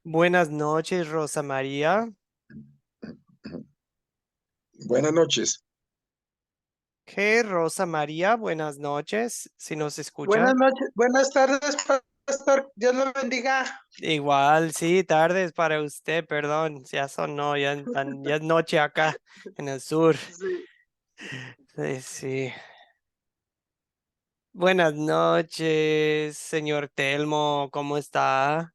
Buenas noches, Rosa María. Buenas noches. ¿Qué, Rosa María? Buenas noches, si nos escucha. Buenas noches, buenas tardes, pastor. Dios lo bendiga. Igual, sí, tardes para usted, perdón, ya sonó, ya es noche acá en el sur. Sí. Sí, sí. Buenas noches, señor Telmo, ¿cómo está?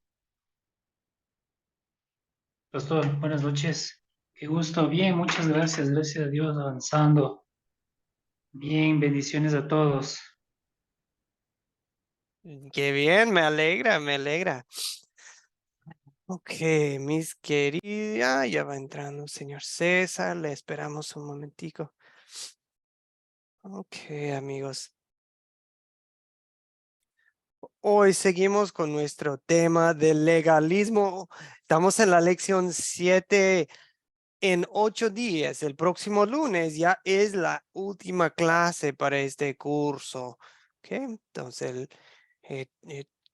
Pastor, buenas noches. Qué gusto. Bien, muchas gracias. Gracias a Dios, avanzando. Bien, bendiciones a todos. Qué bien, me alegra, me alegra. Ok, mis queridas, ya va entrando señor César, le esperamos un momentico. Ok, amigos. Hoy seguimos con nuestro tema del legalismo. Estamos en la lección 7 en 8 días. El próximo lunes ya es la última clase para este curso. Ok, entonces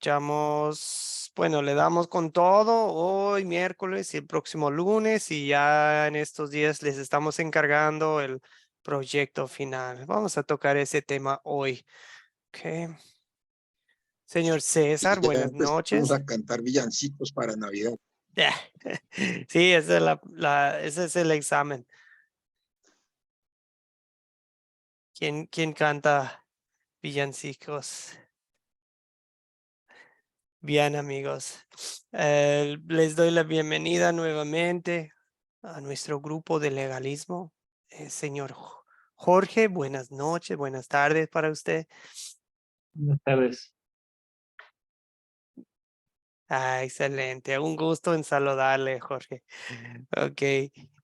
echamos, bueno, le damos con todo hoy miércoles y el próximo lunes y ya en estos días les estamos encargando el proyecto final. Vamos a tocar ese tema hoy. Ok. Señor César, Y ya buenas empezamos noches. a cantar villancicos para Navidad. Sí, ese es el examen. ¿Quién canta villancicos? Bien, amigos. Les doy la bienvenida nuevamente a nuestro grupo de legalismo. Señor Jorge, buenas noches, buenas tardes para usted. Buenas tardes. Excelente. Un gusto en saludarle, Jorge. Ok.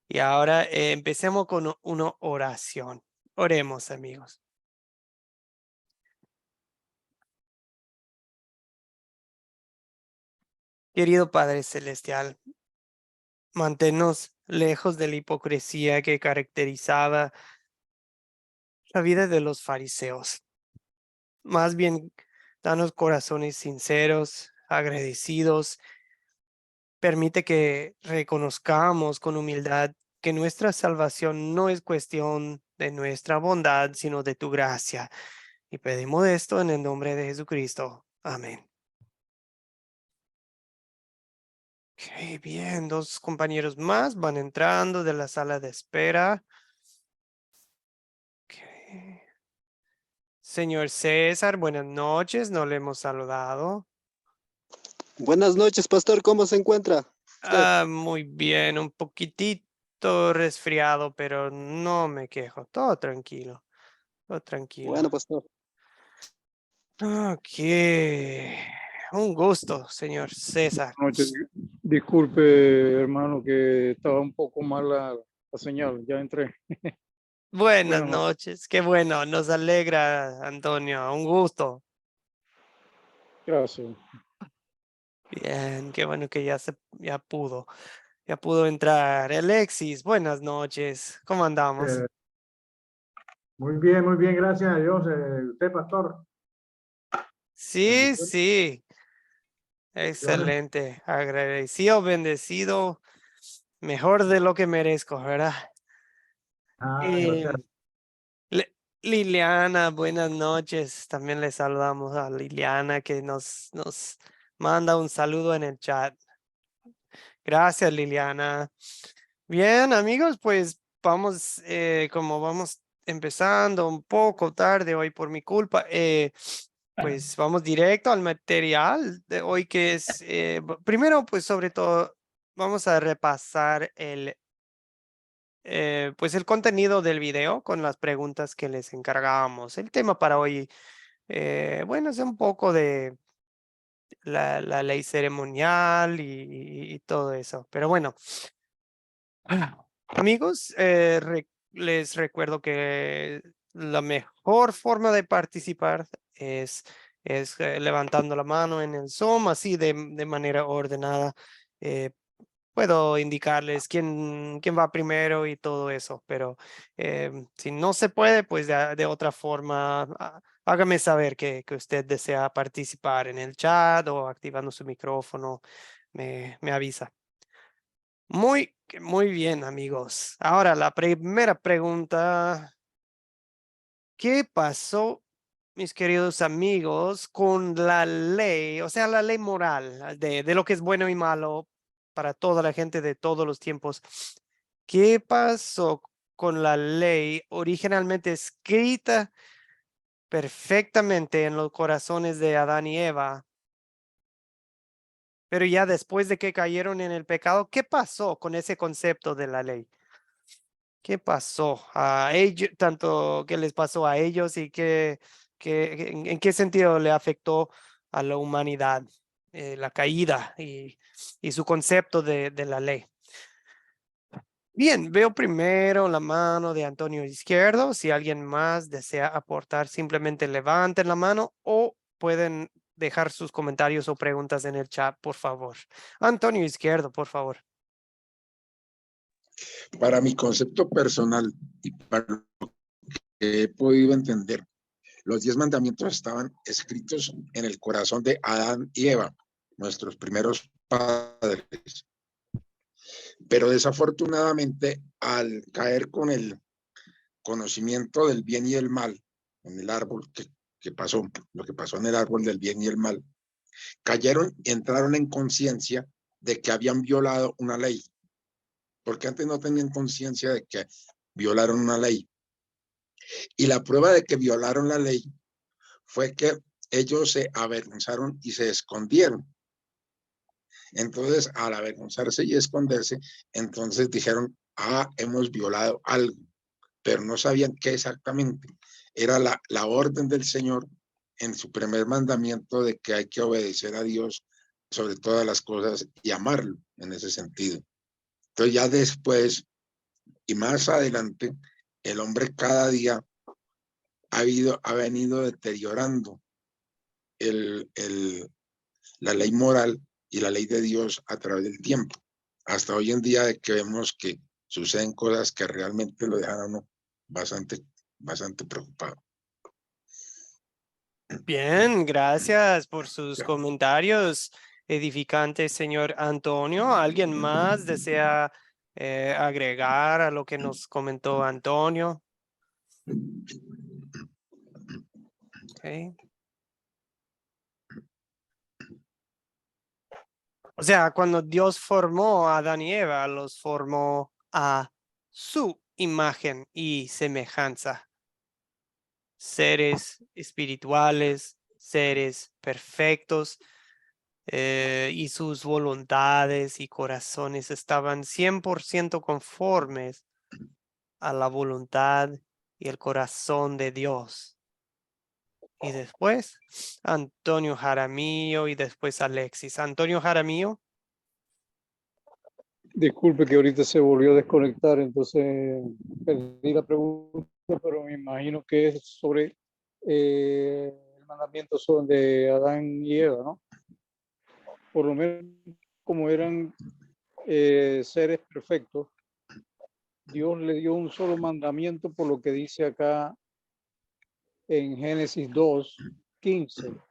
Y ahora empecemos con una oración. Oremos, amigos. Querido Padre Celestial, manténnos lejos de la hipocresía que caracterizaba la vida de los fariseos. Más bien, danos corazones sinceros, agradecidos. Permite que reconozcamos con humildad que nuestra salvación no es cuestión de nuestra bondad, sino de tu gracia. Y pedimos esto en el nombre de Jesucristo. Amén. Ok, bien, dos compañeros más van entrando de la sala de espera. Ok. Señor César, buenas noches, no le hemos saludado. Buenas noches, pastor. ¿Cómo se encuentra usted? Muy bien, un poquitito resfriado, pero no me quejo, todo tranquilo, todo tranquilo. Bueno, pastor. Ok, un gusto, señor César. Noche. Disculpe, hermano, que estaba un poco mal la señal. Ya entré. Buenas Buenas noches. noches, qué bueno, nos alegra, Antonio, un gusto. Gracias. Bien, qué bueno que ya pudo entrar. Alexis, buenas noches, ¿cómo andamos? Eh, muy bien, gracias a Dios. ¿Usted, pastor? Sí, Bendiciones. sí, Bendiciones. excelente, agradecido, bendecido, mejor de lo que merezco, ¿verdad? Gracias. Em, Liliana, buenas noches. También le saludamos a Liliana que nos manda un saludo en el chat. Gracias, Liliana. Bien, amigos, pues vamos, como vamos empezando un poco tarde hoy por mi culpa, pues vamos directo al material de hoy que es, primero, pues sobre todo, vamos a repasar pues el contenido del video con las preguntas que les encargábamos. El tema para hoy, bueno, es un poco de la ley ceremonial y todo eso. Pero bueno, amigos, les recuerdo que la mejor forma de participar es levantando la mano en el Zoom, así de manera ordenada. Eh, Puedo indicarles quién va primero y todo eso, pero si no se puede, pues de otra forma, hágame saber que usted desea participar en el chat o activando su micrófono. Me avisa. Muy bien, amigos. Ahora, la primera pregunta. ¿Qué pasó, mis queridos amigos, con la ley? O sea, la ley moral de lo que es bueno y malo para toda la gente de todos los tiempos. ¿Qué pasó con la ley originalmente escrita perfectamente en los corazones de Adán y Eva? Pero ya después de que cayeron en el pecado, ¿qué pasó con ese concepto de la ley? ¿Qué pasó a ellos, tanto qué les pasó a ellos y en qué sentido le afectó a la humanidad la caída y su concepto de la ley? Bien, veo primero la mano de Antonio Izquierdo. Si alguien más desea aportar, simplemente levanten la mano o pueden dejar sus comentarios o preguntas en el chat, por favor. Antonio Izquierdo, por favor. Para mi concepto personal y para lo que he podido entender, los 10 mandamientos estaban escritos en el corazón de Adán y Eva, nuestros primeros padres. Pero desafortunadamente, al caer con el conocimiento del bien y el mal, en el árbol que pasó, lo que pasó en el árbol del bien y el mal, cayeron y entraron en conciencia de que habían violado una ley, porque antes no tenían conciencia de que violaron una ley. Y la prueba de que violaron la ley fue que ellos se avergonzaron y se escondieron. Entonces, al avergonzarse y esconderse, entonces dijeron, hemos violado algo, pero no sabían qué exactamente. Era la orden del Señor en su primer mandamiento de que hay que obedecer a Dios sobre todas las cosas y amarlo en ese sentido. Entonces ya después y más adelante, el hombre cada día ha venido deteriorando la ley moral y la ley de Dios a través del tiempo. Hasta hoy en día de que vemos que suceden cosas que realmente lo dejan a uno bastante preocupado. Bien, gracias por sus comentarios edificantes, señor Antonio. ¿Alguien más desea agregar a lo que nos comentó Antonio? Okay. O sea, cuando Dios formó a Adán y Eva, los formó a su imagen y semejanza. Seres espirituales, seres perfectos, y sus voluntades y corazones estaban 100% conformes a la voluntad y el corazón de Dios. Y después Antonio Jaramillo y después Alexis. Antonio Jaramillo. Disculpe que ahorita se volvió a desconectar, entonces perdí la pregunta, pero me imagino que es sobre el mandamiento de Adán y Eva, ¿no? Por lo menos como eran seres perfectos, Dios le dio un solo mandamiento por lo que dice acá en Génesis 2:15.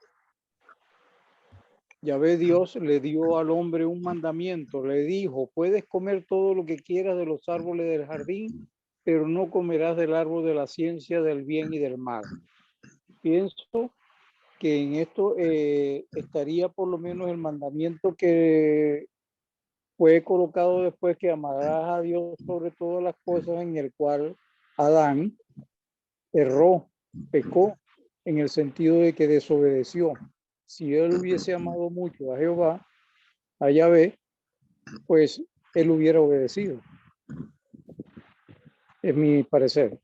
Yahvé Dios le dio al hombre un mandamiento, le dijo, puedes comer todo lo que quieras de los árboles del jardín, pero no comerás del árbol de la ciencia del bien y del mal. Pienso que en esto estaría por lo menos el mandamiento que fue colocado después, que amarás a Dios sobre todas las cosas, en el cual Adán erró, pecó, en el sentido de que desobedeció. Si él hubiese amado mucho a Jehová, a Yahvé, pues él hubiera obedecido. Es mi parecer.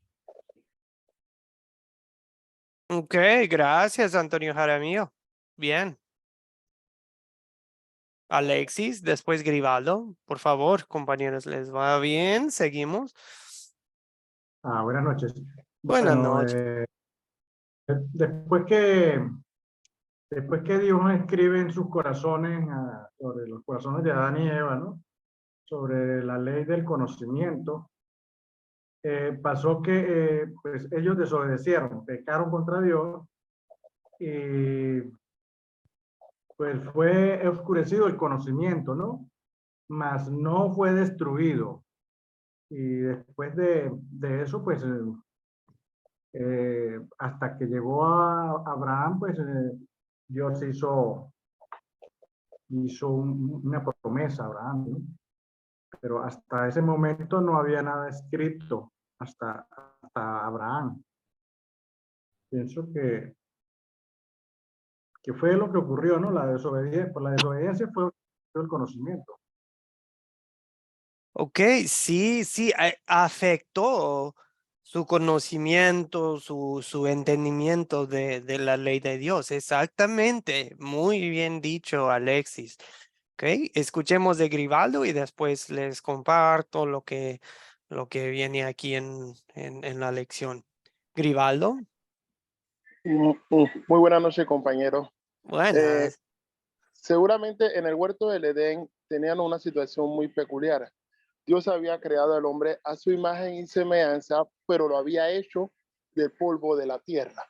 Ok, gracias, Antonio Jaramillo. Bien. Alexis, después Grivaldo. Por favor, compañeros, ¿les va bien? Seguimos. Buenas noches. Buenas Bueno, noches. después que Dios escribe en sus corazones, sobre los corazones de Adán y Eva, ¿no? Sobre la ley del conocimiento, pasó que pues ellos desobedecieron, pecaron contra Dios y pues fue oscurecido el conocimiento, ¿no? Mas no fue destruido. Y después de eso, pues hasta que llegó a Abraham, pues Dios hizo una promesa a Abraham, ¿no? Pero hasta ese momento no había nada escrito, hasta Abraham. Pienso que fue lo que ocurrió, ¿no? Por la desobediencia fue el conocimiento. Ok, sí, sí, afectó su conocimiento, su entendimiento de la ley de Dios. Exactamente, muy bien dicho, Alexis. Ok, escuchemos de Grivaldo y después les comparto lo que viene aquí en la lección. Grivaldo, Muy buenas noches, compañeros. Eh, buenas. Seguramente en el huerto del Edén tenían una situación muy peculiar. Dios había creado al hombre a su imagen y semejanza, pero lo había hecho del polvo de la tierra,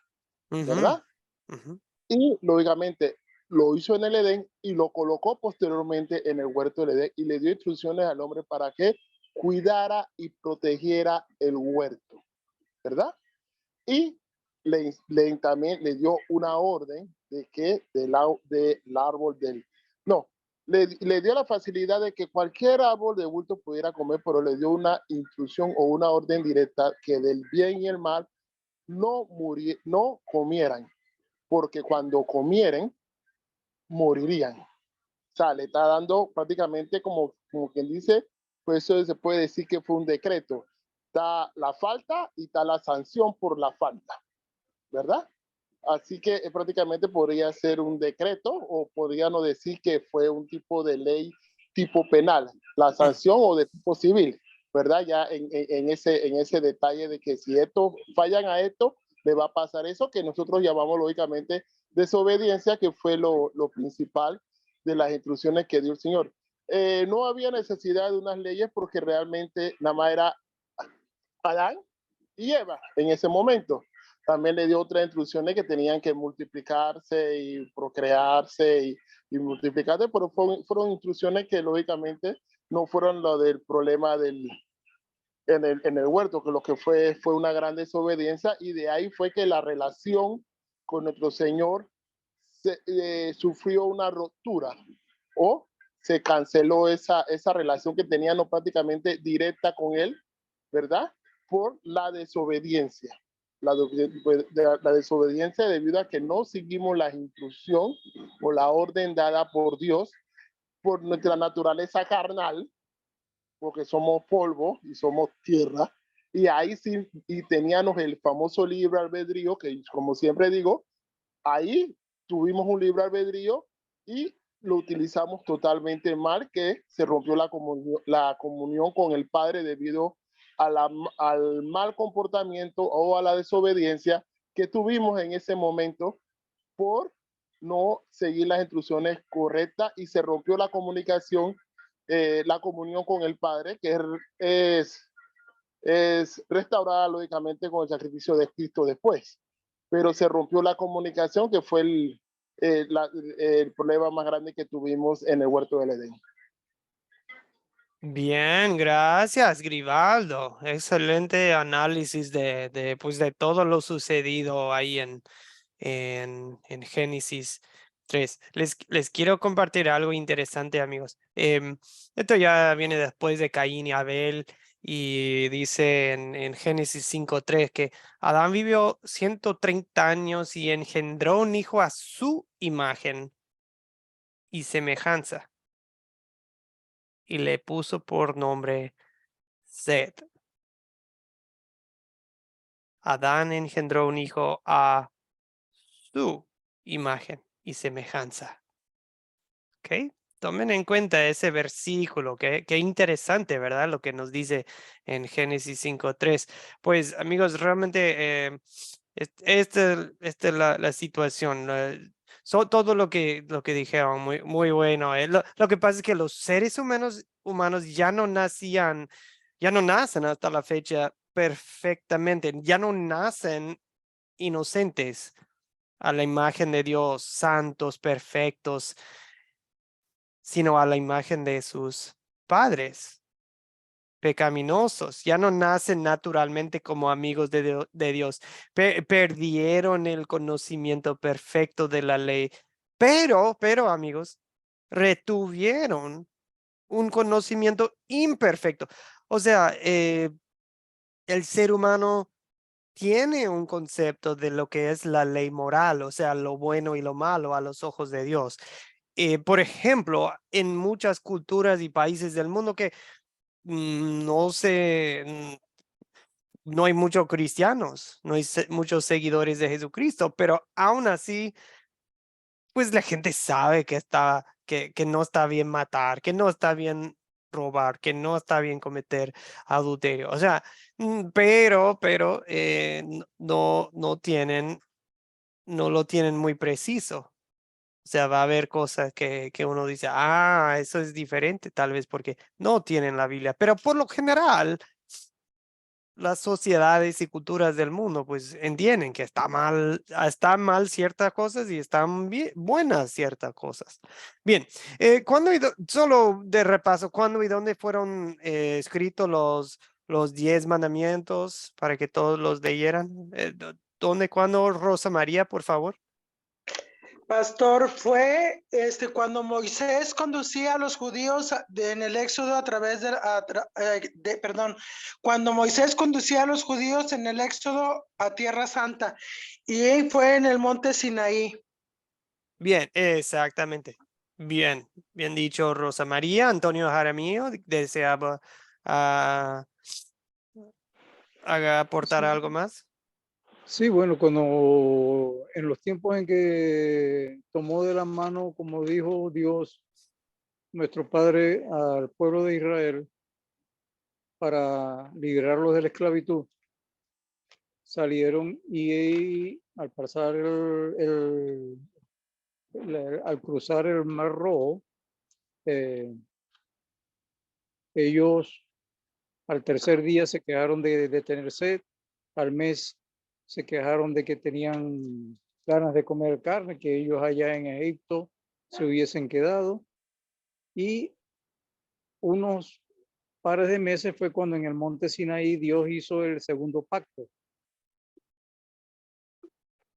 Ujú, ¿verdad? ujú. Y lógicamente lo hizo en el Edén y lo colocó posteriormente en el huerto del Edén y le dio instrucciones al hombre para que cuidara y protegiera el huerto, ¿verdad? Y también le dio una orden de que del árbol del... No, le dio la facilidad de que cualquier árbol de bulto pudiera comer, pero le dio una instrucción o una orden directa que del bien y el mal no comieran, porque cuando comieren, morirían. O sea, le está dando prácticamente como quien dice, pues eso se puede decir que fue un decreto. Está la falta y está la sanción por la falta, ¿verdad? Así que prácticamente podría ser un decreto o podríamos decir que fue un tipo de ley tipo penal, la sanción o de tipo civil, ¿verdad? Ya en ese detalle de que si esto fallan a esto, le va a pasar eso que nosotros llamamos lógicamente desobediencia, que fue lo principal de las instrucciones que dio el Señor. No había necesidad de unas leyes porque realmente nada más era Adán y Eva en ese momento. También le dio otras instrucciones que tenían que multiplicarse y procrearse y multiplicarse, pero fueron instrucciones que lógicamente no fueron lo del problema en el huerto, que lo que fue una gran desobediencia y de ahí fue que la relación con nuestro Señor sufrió una ruptura o se canceló esa relación que tenían prácticamente directa con Él, ¿verdad? Por la desobediencia. La desobediencia debido a que no seguimos la instrucción o la orden dada por Dios por nuestra naturaleza carnal, porque somos polvo y somos tierra, y ahí sí, y teníamos el famoso libre albedrío, que como siempre digo, ahí tuvimos un libre albedrío y lo utilizamos totalmente mal, que se rompió la comunión con el Padre debido al mal comportamiento o a la desobediencia que tuvimos en ese momento por no seguir las instrucciones correctas y se rompió la comunicación, la comunión con el Padre, que es restaurada lógicamente con el sacrificio de Cristo después. Pero se rompió la comunicación, que fue el problema más grande que tuvimos en el huerto del Edén. Bien, gracias, Grivaldo. Excelente análisis pues, de todo lo sucedido ahí en Génesis 3. Les quiero compartir algo interesante, amigos. Esto ya viene después de Caín y Abel y dice en Génesis 5:3 que Adán vivió 130 años y engendró un hijo a su imagen y semejanza y le puso por nombre Set. Adán engendró un hijo a su imagen y semejanza. ¿Ok? Tomen en cuenta ese versículo, qué interesante, ¿verdad? Lo que nos dice en Génesis 5:3. Pues amigos, realmente esta es la situación. Todo lo que dijeron, muy bueno. Lo que pasa es que los seres humanos ya no nacen hasta la fecha perfectamente, ya no nacen inocentes. a la imagen de Dios, santos, perfectos, sino a la imagen de sus padres, pecaminosos. Ya no nacen naturalmente como amigos de Dios. Perdieron el conocimiento perfecto de la ley, pero amigos, retuvieron un conocimiento imperfecto. O sea, el ser humano tiene un concepto de lo que es la ley moral, o sea, lo bueno y lo malo a los ojos de Dios. Por ejemplo, en muchas culturas y países del mundo que no sé, no hay muchos cristianos, no hay muchos seguidores de Jesucristo, pero aún así, pues la gente sabe que no está bien matar, que no está bien robar, que no está bien cometer adulterio. O sea, pero no lo tienen muy preciso. O sea, va a haber cosas que uno dice, eso es diferente, tal vez porque no tienen la Biblia. Pero por lo general, las sociedades y culturas del mundo, pues entienden que están mal ciertas cosas y están buenas ciertas cosas. Bien, ¿cuándo solo de repaso, cuándo y dónde fueron escritos los 10 mandamientos para que todos los leyeran? ¿Dónde, cuándo, Rosa María, por favor? Pastor, fue cuando Moisés conducía a los judíos en el Éxodo a través perdón, cuando Moisés conducía a los judíos en el Éxodo a Tierra Santa, y fue en el monte Sinaí. Bien, exactamente. Bien dicho, Rosa María. Antonio Jaramillo deseaba aportar Sí, algo más. sí, bueno, cuando en los tiempos en que tomó de la mano, como dijo Dios, nuestro Padre, al pueblo de Israel para liberarlos de la esclavitud, salieron y al pasar al cruzar el Mar Rojo, ellos al tercer día se quejaron de tener sed, al mes se quejaron de que tenían ganas de comer carne, que ellos allá en Egipto se hubiesen quedado, y unos pares de meses fue cuando en el monte Sinaí Dios hizo el segundo pacto.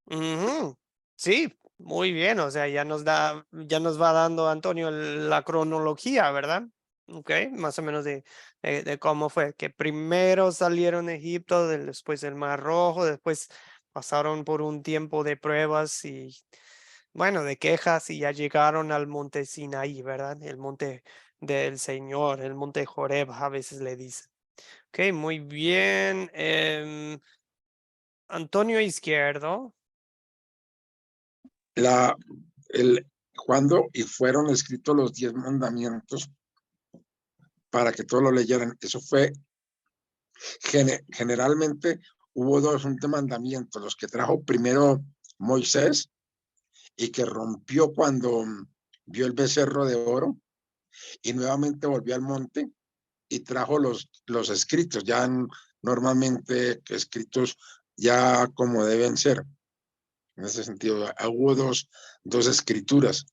Ujú. Sí, muy bien. O sea, ya nos va dando Antonio la cronología, ¿verdad? Ok, más o menos de cómo fue. Que primero salieron de Egipto, después el Mar Rojo, después pasaron por un tiempo de pruebas y, bueno, de quejas y ya llegaron al monte Sinaí, ¿verdad? El monte del Señor, el monte Joreb, a veces le dicen. Ok, muy bien. Antonio Izquierdo. La, cuando y fueron escritos los 10 mandamientos para que todos lo leyeran. Eso fue, generalmente hubo dos mandamientos, los que trajo primero Moisés y que rompió cuando vio el becerro de oro y nuevamente volvió al monte y trajo los escritos, ya normalmente escritos ya como deben ser. En ese sentido, hubo dos escrituras,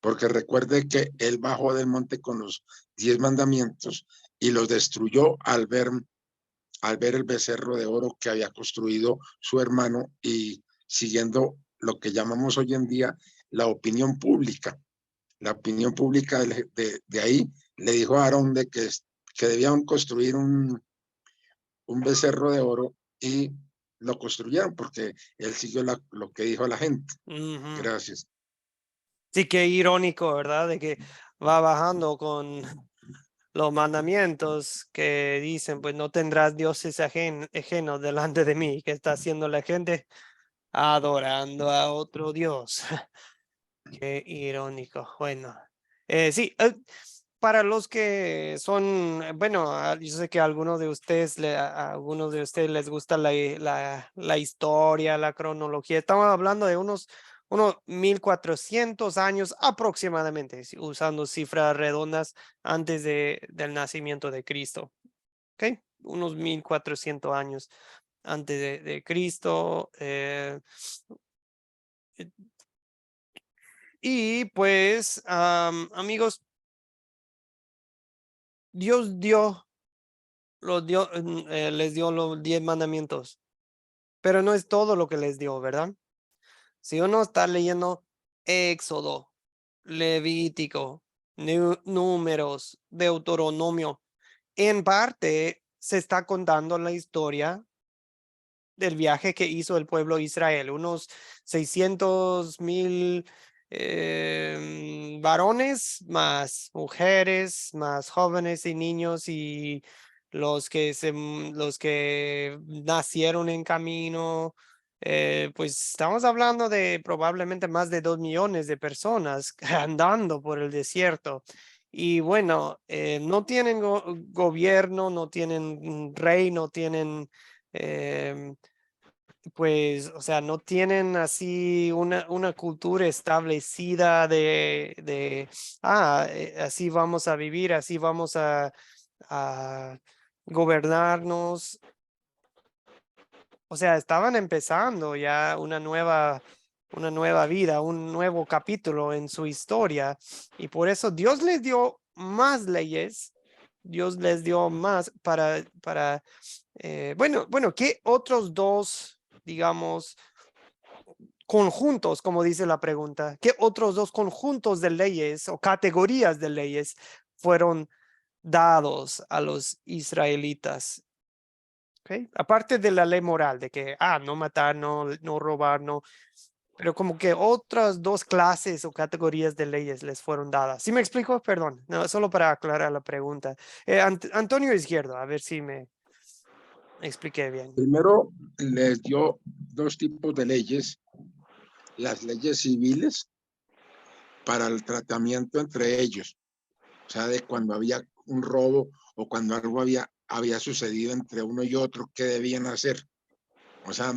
porque recuerde que él bajó del monte con los 10 mandamientos y los destruyó al ver el becerro de oro que había construido su hermano y siguiendo lo que llamamos hoy en día la opinión pública. La opinión pública de ahí le dijo a Aarón de que debían construir un becerro de oro y lo construyeron porque él siguió lo que dijo la gente. Ujú. Gracias. Sí, qué irónico, ¿verdad? De que va bajando con los mandamientos que dicen, pues no tendrás dioses ajenos delante de mí. ¿Qué está haciendo la gente? Adorando a otro Dios. Qué irónico. Bueno, sí, para los que son, bueno, yo sé que a algunos de ustedes, a algunos de ustedes les gusta la historia, la cronología. Estamos hablando de unos 1400 años aproximadamente, usando cifras redondas antes del nacimiento de Cristo. ¿Ok? Unos 1400 años antes de Cristo. Y pues, amigos, Dios les dio los 10 mandamientos, pero no es todo lo que les dio, ¿verdad? Si uno está leyendo Éxodo, Levítico, Números, Deuteronomio, en parte se está contando la historia del viaje que hizo el pueblo de Israel, unos 600,000 varones, más mujeres, más jóvenes y niños, y los que nacieron en camino. Pues estamos hablando de probablemente más de 2 millones de personas andando por el desierto. Y bueno, no tienen gobierno, no tienen rey, no tienen pues, o sea, no tienen así una cultura establecida así vamos a vivir, así vamos a gobernarnos. O sea, estaban empezando ya una nueva vida, un nuevo capítulo en su historia, y por eso Dios les dio más leyes. Dios les dio más bueno, ¿qué otros dos, digamos, conjuntos, como dice la pregunta, qué otros dos conjuntos de leyes o categorías de leyes fueron dados a los israelitas? ¿Okay? Aparte de la ley moral, de que, no matar, no robar, no, pero como que otras dos clases o categorías de leyes les fueron dadas. ¿Sí me explico? Perdón, no, solo para aclarar la pregunta. Antonio Izquierdo, a ver si me expliqué bien. Primero, les dio dos tipos de leyes: las leyes civiles para el tratamiento entre ellos, o sea, de cuando había un robo o cuando algo había sucedido entre uno y otro, ¿qué debían hacer? O sea,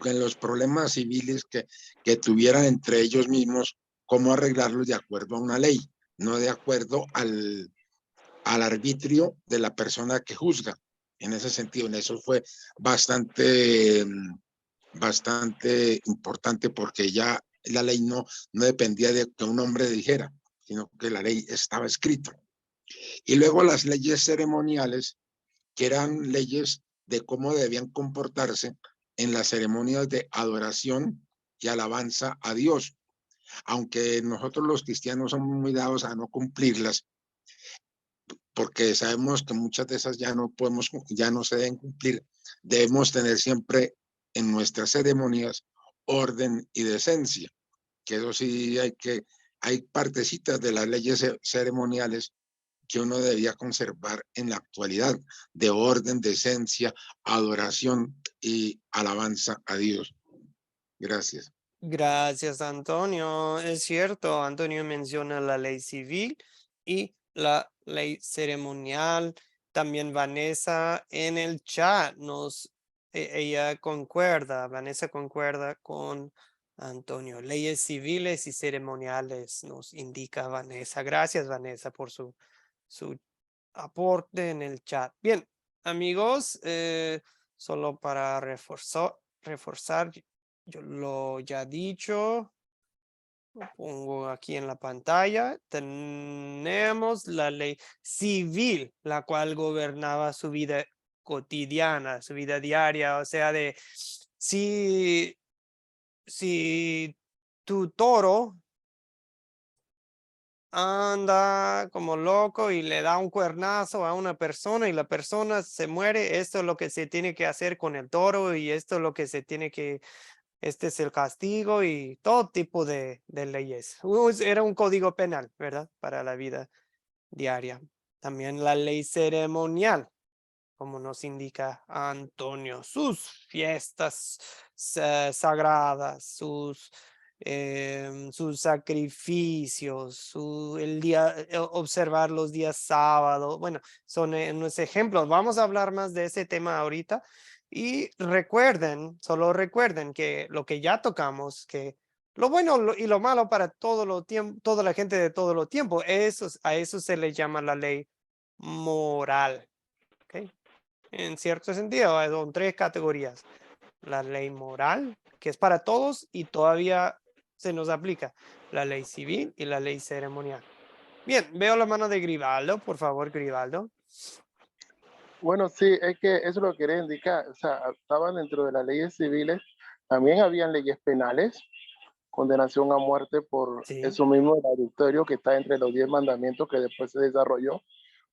en los problemas civiles que tuvieran entre ellos mismos, cómo arreglarlos de acuerdo a una ley, no de acuerdo al arbitrio de la persona que juzga. En ese sentido, en eso fue bastante importante, porque ya la ley no dependía de que un hombre dijera, sino que la ley estaba escrita. Y luego las leyes ceremoniales, que eran leyes de cómo debían comportarse en las ceremonias de adoración y alabanza a Dios. Aunque nosotros los cristianos somos muy dados a no cumplirlas, porque sabemos que muchas de esas ya no se deben cumplir, debemos tener siempre en nuestras ceremonias orden y decencia, que eso sí hay partecitas de las leyes ceremoniales que uno debía conservar en la actualidad, de orden, decencia, adoración y alabanza a Dios. Gracias. Gracias, Antonio. Es cierto, Antonio menciona la ley civil y la ley ceremonial. También Vanessa en el chat Vanessa concuerda con Antonio. Leyes civiles y ceremoniales nos indica Vanessa. Gracias, Vanessa, por su aporte en el chat. Bien, amigos, solo para reforzar, yo lo ya dicho, lo pongo aquí en la pantalla. Tenemos la ley civil, la cual gobernaba su vida cotidiana, su vida diaria. O sea, si tu toro anda como loco y le da un cuernazo a una persona y la persona se muere, esto es lo que se tiene que hacer con el toro, y esto es lo que este es el castigo, y todo tipo de leyes. Era un código penal, ¿verdad? Para la vida diaria. También la ley ceremonial, como nos indica Antonio, sus fiestas sagradas, sus sacrificios, observar los días sábados. Bueno, son unos ejemplos. Vamos a hablar más de ese tema ahorita. Y solo recuerden que lo que ya tocamos, que lo bueno y lo malo para toda la gente de todo lo tiempo, a eso se le llama la ley moral. ¿Okay? En cierto sentido, son tres categorías: la ley moral, que es para todos y todavía se nos aplica la ley civil y la ley ceremonial. Bien, veo la mano de Grivaldo, por favor, Grivaldo. Bueno, sí, es que eso lo quería indicar. O sea, estaban dentro de las leyes civiles, también habían leyes penales, condenación a muerte por Sí. eso mismo del adulterio que está entre los 10 mandamientos que después se desarrolló.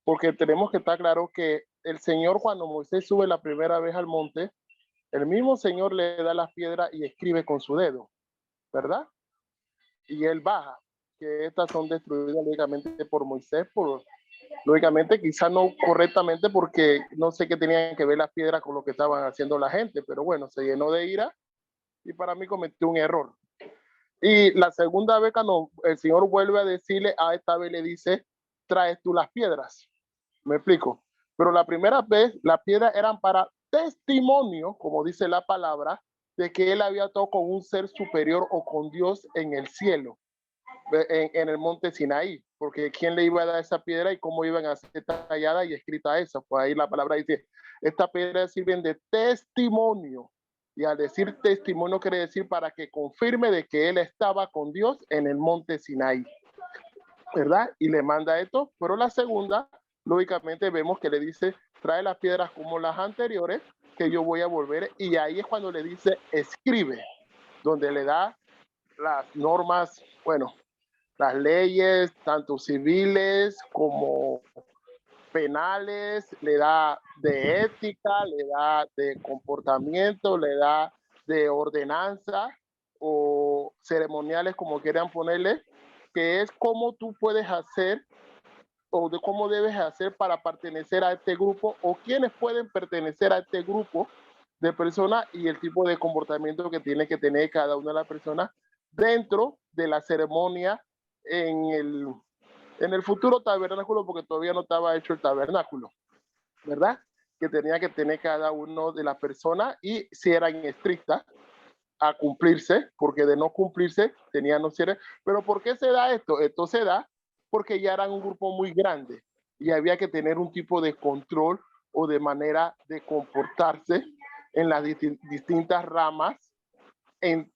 Porque tenemos que estar claro que el Señor, cuando Moisés sube la primera vez al monte, el mismo Señor le da las piedras y escribe con su dedo, ¿verdad? Y él baja, que estas son destruidas lógicamente por Moisés, lógicamente quizás no correctamente porque no sé qué tenían que ver las piedras con lo que estaban haciendo la gente, pero bueno, se llenó de ira y para mí cometió un error. Y la segunda vez cuando el Señor vuelve a decirle, a esta vez le dice, traes tú las piedras. ¿Me explico? Pero la primera vez las piedras eran para testimonio, como dice la palabra, de que él había estado con un ser superior o con Dios en el cielo, en el monte Sinaí, porque quién le iba a dar esa piedra y cómo iban a ser tallada y escrita esa. Pues ahí la palabra dice, esta piedra sirven de testimonio. Y al decir testimonio quiere decir para que confirme de que él estaba con Dios en el monte Sinaí, ¿verdad? Y le manda esto, pero la segunda, lógicamente vemos que le dice, trae las piedras como las anteriores, que yo voy a volver, y ahí es cuando le dice, escribe, donde le da las normas, bueno, las leyes, tanto civiles como penales, le da de ética, le da de comportamiento, le da de ordenanza o ceremoniales, como quieran ponerle, que es cómo tú puedes hacer o de cómo debes hacer para pertenecer a este grupo o quiénes pueden pertenecer a este grupo de personas y el tipo de comportamiento que tiene que tener cada una de las personas dentro de la ceremonia en el futuro tabernáculo, porque todavía no estaba hecho el tabernáculo, ¿verdad? Que tenía que tener cada uno de las personas y si eran estrictas a cumplirse, porque de no cumplirse tenían no ser. Pero ¿por qué se da esto? Esto se da porque ya eran un grupo muy grande y había que tener un tipo de control o de manera de comportarse en las distintas ramas, en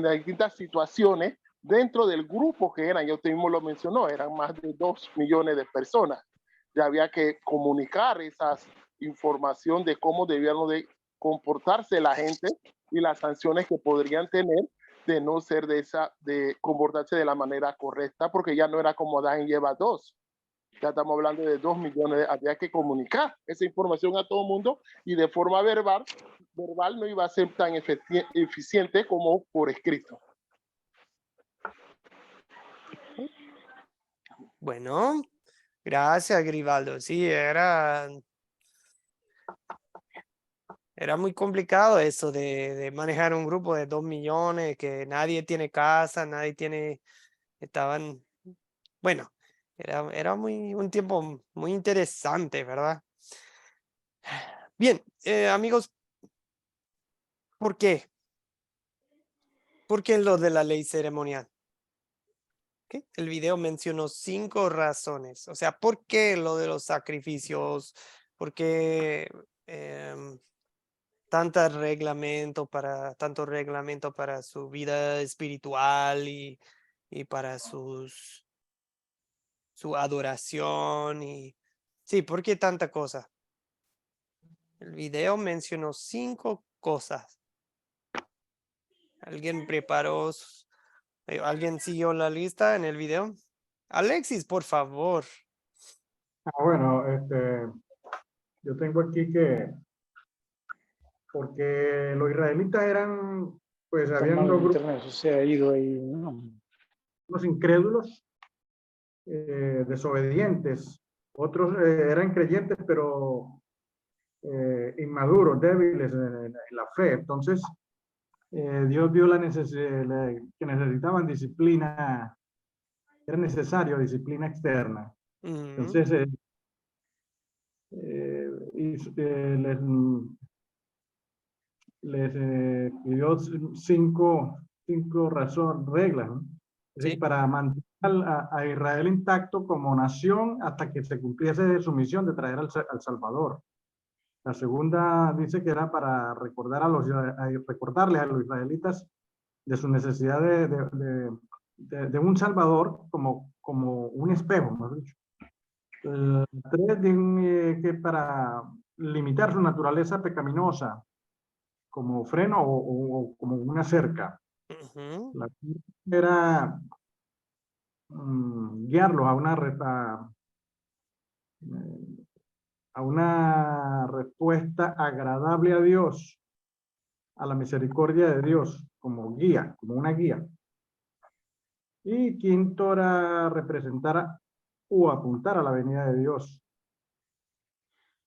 las distintas situaciones dentro del grupo que eran. Yo usted mismo lo mencionó, eran más de 2 millones de personas. Ya había que comunicar esa información de cómo debían de comportarse la gente y las sanciones que podrían tener de no ser de comportarse de la manera correcta, porque ya no era como Adán y Eva 2. Ya estamos hablando de 2 millones, había que comunicar esa información a todo el mundo y de forma verbal no iba a ser tan eficiente como por escrito. Bueno, gracias, Grivaldo. Sí, era muy complicado eso de manejar un grupo de 2 millones, que nadie tiene casa, nadie tiene, estaban, bueno, era un tiempo muy interesante, ¿verdad? Bien, amigos, ¿por qué? ¿Por qué lo de la ley ceremonial? ¿Okay? El video mencionó 5 razones, o sea, ¿por qué lo de los sacrificios? ¿Por qué tanto reglamento para su vida espiritual y para su adoración? Y sí, ¿por qué tanta cosa? El video mencionó 5 cosas. ¿Alguien preparó? ¿Alguien siguió la lista en el video? Alexis, por favor. Bueno, yo tengo aquí que porque los israelitas eran, pues Está habían mal dos el grupos, internet, eso se ha ido ahí. No. los incrédulos, desobedientes, otros eran creyentes pero inmaduros, débiles en la fe. Entonces, Dios vio la necesidad, que necesitaban disciplina, era necesario disciplina externa. Entonces, les pidió cinco reglas, ¿no? Es decir, Sí. para mantener a Israel intacto como nación hasta que se cumpliese su misión de traer al Salvador. La segunda dice que era para recordar recordarles a los israelitas de su necesidad de un Salvador como un espejo, mejor dicho. Tres, que para limitar su naturaleza pecaminosa, como freno o como una cerca. Ujú. La era guiarlos a una respuesta agradable a Dios, a la misericordia de Dios, como guía, como una guía. Y quinto era representar o apuntar a la venida de Dios.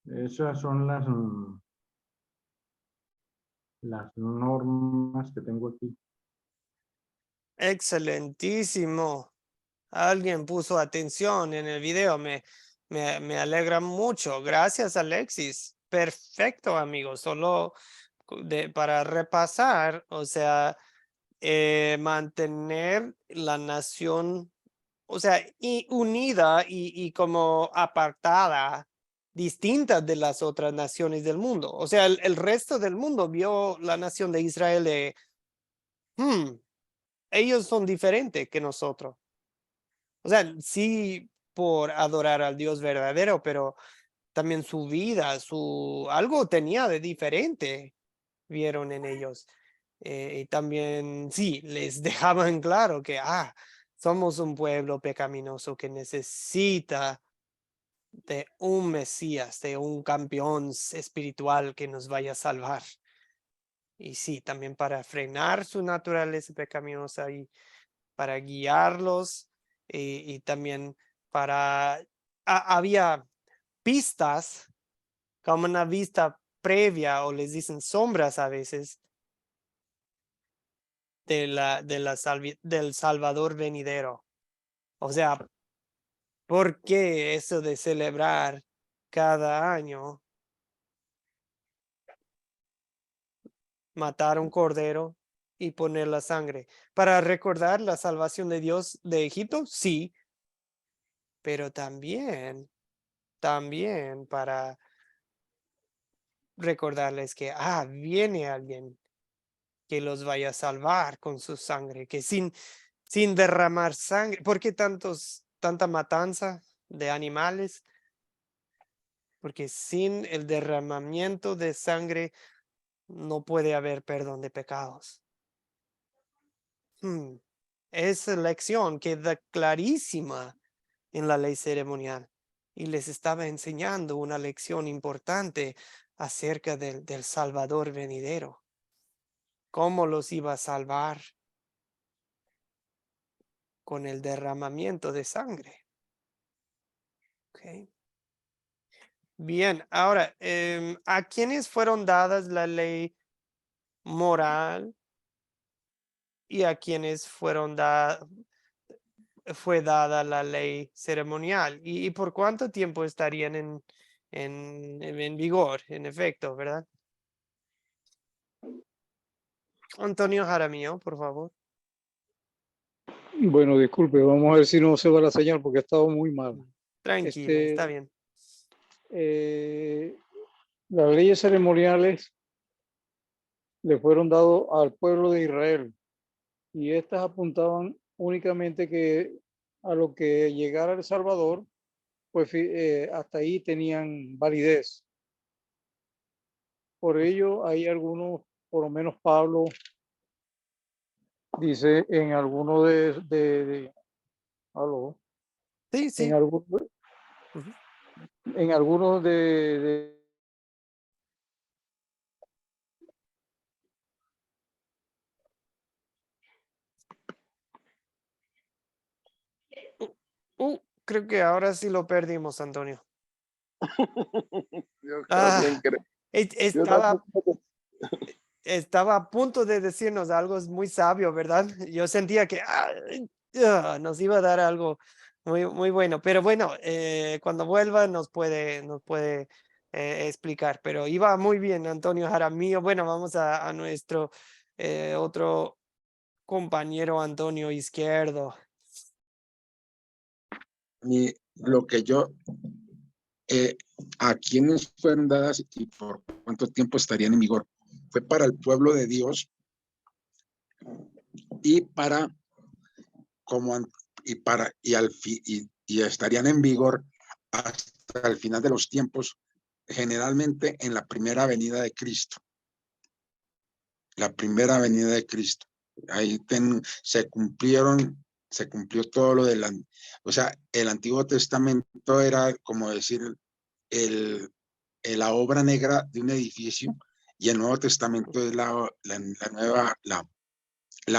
Esas son las normas que tengo aquí. Excelentísimo. Alguien puso atención en el video. Me alegra mucho. Gracias, Alexis. Perfecto, amigos. Solo para repasar, o sea, mantener la nación, o sea, unida y como apartada, distinta de las otras naciones del mundo. O sea, el resto del mundo vio la nación de Israel de, ellos son diferentes que nosotros. O sea, sí por adorar al Dios verdadero, pero también su vida, algo tenía de diferente, vieron en ellos. Y también, sí, les dejaban claro que, somos un pueblo pecaminoso que necesita de un Mesías, de un campeón espiritual que nos vaya a salvar. Y sí, también para frenar su naturaleza pecaminosa y para guiarlos y también había pistas, como una vista previa o les dicen sombras a veces del Salvador venidero. O sea, ¿por qué eso de celebrar cada año, matar un cordero y poner la sangre? ¿Para recordar la salvación de Dios de Egipto? Sí, pero también para recordarles que, viene alguien que los vaya a salvar con su sangre, que sin derramar sangre. ¿Por qué tanta matanza de animales? Porque sin el derramamiento de sangre no puede haber perdón de pecados. Esa lección queda clarísima en la ley ceremonial y les estaba enseñando una lección importante acerca del Salvador venidero. ¿Cómo los iba a salvar? Con el derramamiento de sangre. Okay. Bien, ahora, ¿a quiénes fueron dadas la ley moral y a quienes fue dada la ley ceremonial? ¿Y por cuánto tiempo estarían en vigor, en efecto, verdad? Antonio Jaramillo, por favor. Bueno, disculpe, vamos a ver si no se va la señal porque ha estado muy mal. Tranquilo, está bien. Las leyes ceremoniales le fueron dadas al pueblo de Israel y estas apuntaban únicamente que a lo que llegara El Salvador, pues hasta ahí tenían validez. Por ello hay algunos, por lo menos Pablo dice en alguno ¿aló? Sí, sí. En algunos de Creo que ahora sí lo perdimos, Antonio. Yo también creo. Yo también creo. Estaba a punto de decirnos algo muy sabio, ¿verdad? Yo sentía que nos iba a dar algo muy, muy bueno, pero bueno, cuando vuelva nos puede explicar, pero iba muy bien, Antonio Jaramillo. Bueno, vamos a nuestro otro compañero Antonio Izquierdo. Lo que yo ¿A quiénes fueron dadas y por cuánto tiempo estarían en vigor? Fue para el pueblo de Dios y para como y estarían en vigor hasta el final de los tiempos, generalmente en la primera venida de Cristo. La primera venida de Cristo. Ahí se cumplió todo lo del, o sea, el Antiguo Testamento era como decir la obra negra de un edificio, y el Nuevo Testamento es la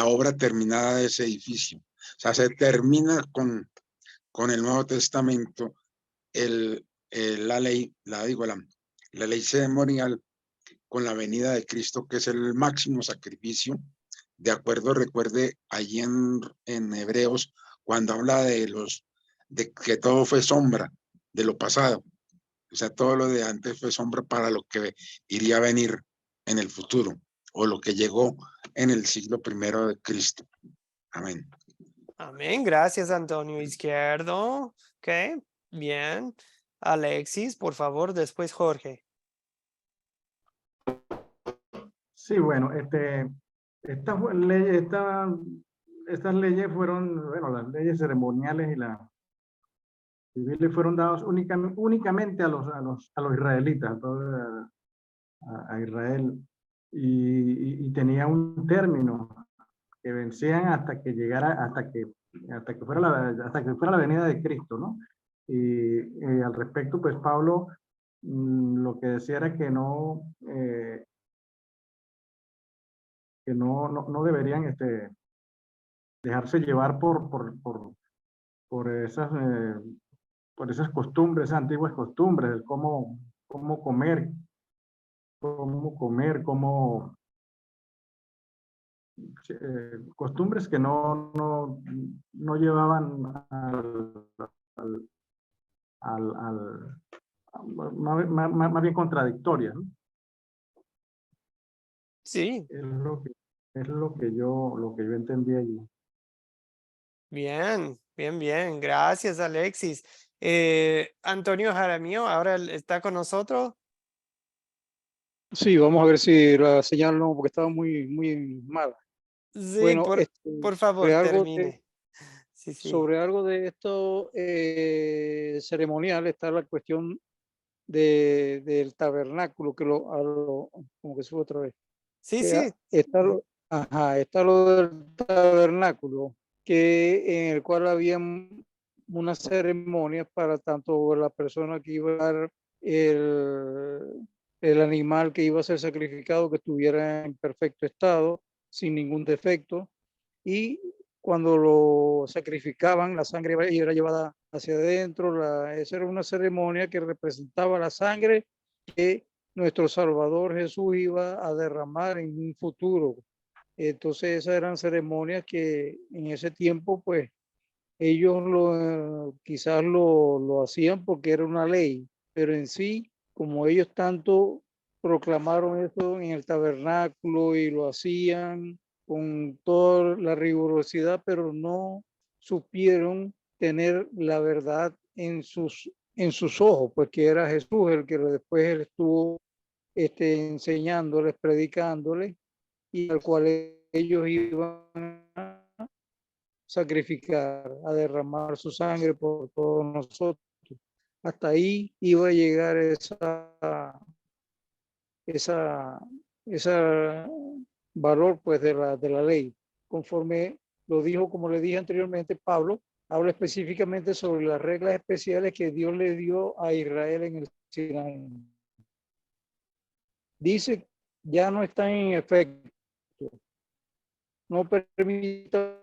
obra terminada de ese edificio. O sea, se termina con el Nuevo Testamento la ley, la ley ceremonial, con la venida de Cristo, que es el máximo sacrificio. De acuerdo, recuerde allí en Hebreos, cuando habla de que todo fue sombra de lo pasado. O sea, todo lo de antes fue sombra para lo que iría a venir en el futuro, o lo que llegó en el siglo primero de Cristo. Amén. Amén. Gracias, Antonio Izquierdo. Ok, bien. Alexis, por favor, después Jorge. Sí, bueno, estas leyes fueron, bueno, las leyes ceremoniales y las civiles fueron dadas únicamente a los israelitas, a Israel, y tenía un término que vencían hasta que llegara, hasta que fuera la venida de Cristo, ¿no? Y al respecto, pues Pablo lo que decía era que no deberían dejarse llevar por esas costumbres, esas antiguas costumbres, de cómo comer, costumbres que no llevaban más bien contradictorias, ¿no? Sí, Es lo que yo entendí allí. bien, bien, bien. Gracias, Alexis. Antonio Jaramillo, ahora está con nosotros. Sí, vamos a ver si la señal no, porque estaba muy mala. Sí, Bueno, por favor, termine. Sí, sí. sobre algo de esto ceremonial está la cuestión del tabernáculo, como que sube otra vez. Sí, sí. Está lo del tabernáculo, en el cual había unas ceremonias para tanto la persona que iba a dar el animal que iba a ser sacrificado, que estuviera en perfecto estado, sin ningún defecto, y cuando lo sacrificaban, la sangre era llevada hacia adentro. Esa era una ceremonia que representaba la sangre que nuestro Salvador Jesús iba a derramar en un futuro. Entonces esas eran ceremonias que en ese tiempo pues ellos quizás lo hacían porque era una ley, pero en sí, como ellos tanto proclamaron eso en el tabernáculo y lo hacían con toda la rigurosidad, pero no supieron tener la verdad en sus ojos, pues que era Jesús el que después él estuvo enseñándoles, predicándoles, y al cual ellos iban a sacrificar, a derramar su sangre por todos nosotros. Hasta ahí iba a llegar esa valor pues de la ley. Conforme lo dijo, como le dije anteriormente, Pablo habla específicamente sobre las reglas especiales que Dios le dio a Israel en el Sinaí. Dice, ya no están en efecto. No permitan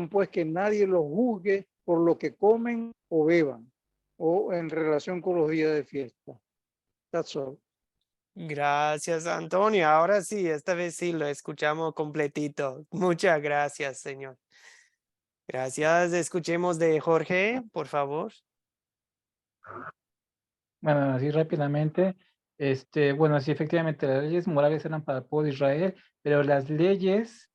pues que nadie los juzgue por lo que comen o beban o en relación con los días de fiesta. That's all. Gracias, Antonio. Ahora sí, esta vez sí lo escuchamos completito. Muchas gracias, señor. Gracias. Escuchemos de Jorge, por favor. Bueno, así rápidamente, bueno, sí, efectivamente, las leyes morales eran para el pueblo de Israel, pero las leyes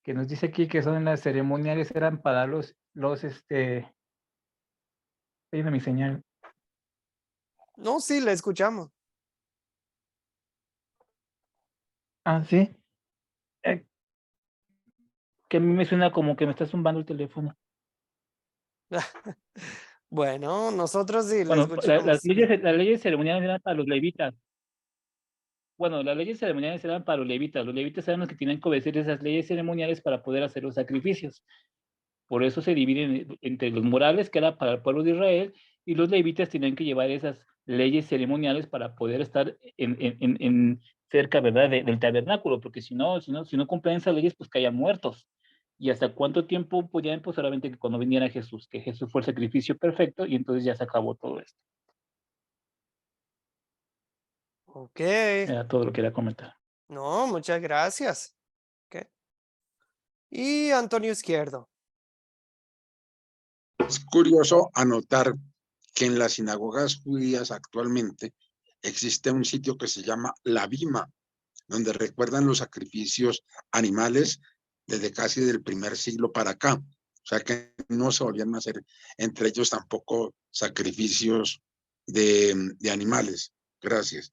que nos dice aquí que son las ceremoniales eran para dime mi señal. No, sí, le escuchamos. Ah, sí. Que a mí me suena como que me está zumbando el teléfono. Bueno, nosotros sí le Bueno, las escuchamos. leyes ceremoniales eran para los levitas. Bueno, las leyes ceremoniales eran para los levitas. Los levitas eran los que tenían que obedecer esas leyes ceremoniales para poder hacer los sacrificios. Por eso se dividen entre los morales, que era para el pueblo de Israel, y los levitas tenían que llevar esas leyes ceremoniales para poder estar en cerca, ¿verdad?, del tabernáculo, porque si no cumplían esas leyes, pues caían muertos. ¿Y hasta cuánto tiempo podían? Pues solamente que cuando viniera Jesús, que Jesús fue el sacrificio perfecto, y entonces ya se acabó todo esto. Ok. Era todo lo que quería comentar. No, muchas gracias. Ok. Y Antonio Izquierdo. Es curioso anotar que en las sinagogas judías actualmente existe un sitio que se llama La Bima, donde recuerdan los sacrificios animales desde casi del primer siglo para acá. O sea que no se volvían a hacer entre ellos tampoco sacrificios de animales. Gracias.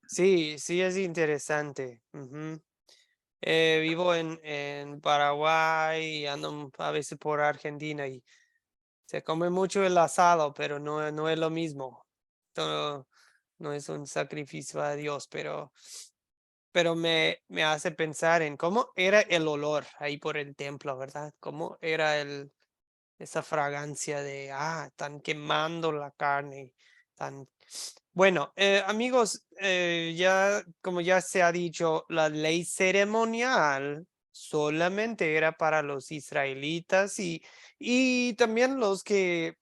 Sí, sí es interesante. Ujú. Vivo en Paraguay y ando a veces por Argentina y se come mucho el asado, pero no es lo mismo. Todo, no es un sacrificio a Dios, pero me hace pensar en cómo era el olor ahí por el templo, ¿verdad? Cómo era esa fragancia de, están quemando la carne. Tan... Bueno, amigos, ya como ya se ha dicho, la ley ceremonial solamente era para los israelitas y también los que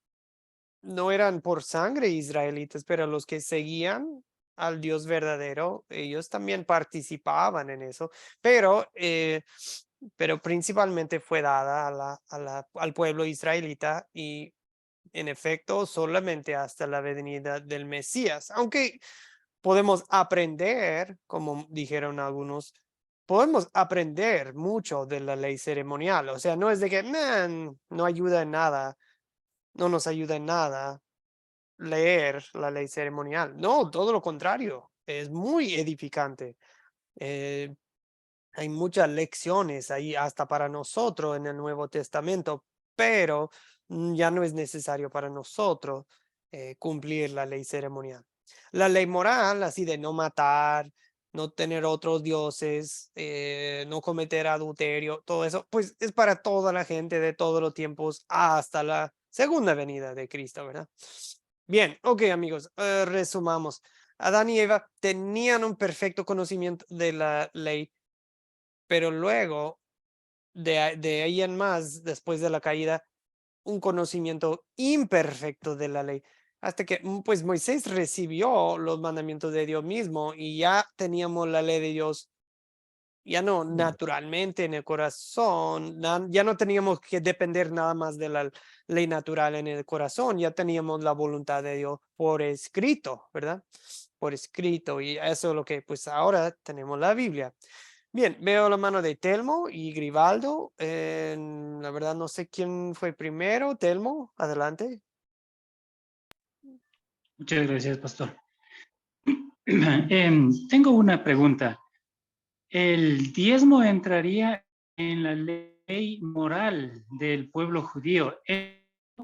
no eran por sangre israelitas, pero los que seguían al Dios verdadero, ellos también participaban en eso, pero principalmente fue dada al pueblo israelita y en efecto solamente hasta la venida del Mesías, aunque podemos aprender, como dijeron algunos, podemos aprender mucho de la ley ceremonial, o sea, no es de que "Man, no ayuda en nada, no nos ayuda en nada leer la ley ceremonial. No, todo lo contrario, es muy edificante. Eh, Hay muchas lecciones ahí hasta para nosotros en el Nuevo Testamento, pero ya no es necesario para nosotros cumplir la ley ceremonial. La ley moral, así de no matar, no tener otros dioses, no cometer adulterio, todo eso, pues es para toda la gente de todos los tiempos hasta la segunda venida de Cristo, ¿verdad? Bien, ok amigos, resumamos. Adán y Eva tenían un perfecto conocimiento de la ley, pero luego de ahí en más, después de la caída, un conocimiento imperfecto de la ley, hasta que pues Moisés recibió los mandamientos de Dios mismo y ya teníamos la ley de Dios, ya no naturalmente en el corazón, ya no teníamos que depender nada más de la ley natural en el corazón, ya teníamos la voluntad de Dios por escrito, ¿verdad? Por escrito, y eso es lo que pues ahora tenemos la Biblia. Bien, veo la mano de Telmo y Grivaldo. La verdad no sé quién fue primero. Telmo, adelante. Muchas gracias, pastor. Tengo una pregunta. ¿El diezmo entraría en la ley moral del pueblo judío?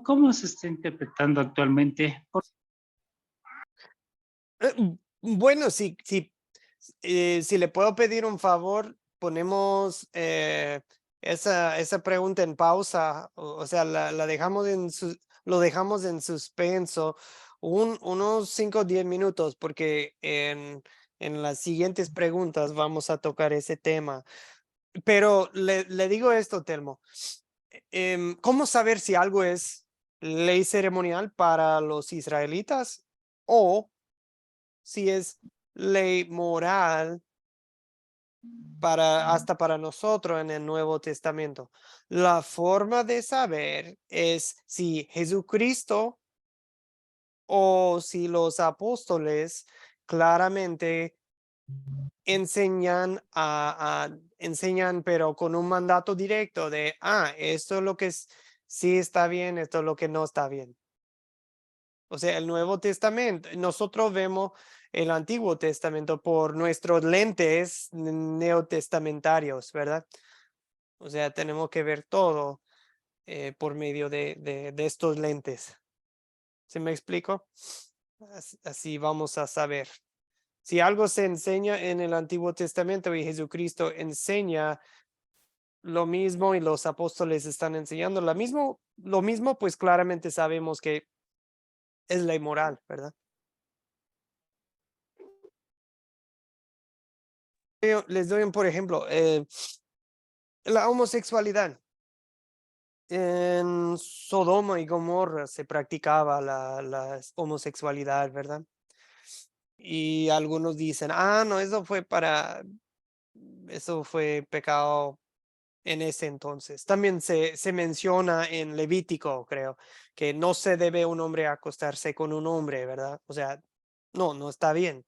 ¿Cómo se está interpretando actualmente? Bueno, si le puedo pedir un favor, ponemos esa pregunta en pausa, o sea, la dejamos lo dejamos en suspenso unos 5 o 10 minutos, porque en las siguientes preguntas vamos a tocar ese tema. Pero le digo esto, Telmo. ¿Cómo saber si algo es ley ceremonial para los israelitas o si es ley moral hasta para nosotros en el Nuevo Testamento? La forma de saber es si Jesucristo o si los apóstoles claramente enseñan, pero con un mandato directo de, esto es lo que sí está bien, esto es lo que no está bien. O sea, el Nuevo Testamento, nosotros vemos el Antiguo Testamento por nuestros lentes neotestamentarios, ¿verdad? O sea, tenemos que ver todo por medio de estos lentes. ¿Sí me explico? Así vamos a saber. Si algo se enseña en el Antiguo Testamento y Jesucristo enseña lo mismo y los apóstoles están enseñando lo mismo, pues claramente sabemos que es ley moral, ¿verdad? Les doy por ejemplo, la homosexualidad. En Sodoma y Gomorra se practicaba la homosexualidad, ¿verdad? Y algunos dicen, no, eso fue pecado en ese entonces. También se menciona en Levítico, creo, que no se debe un hombre acostarse con un hombre, ¿verdad? O sea, no está bien.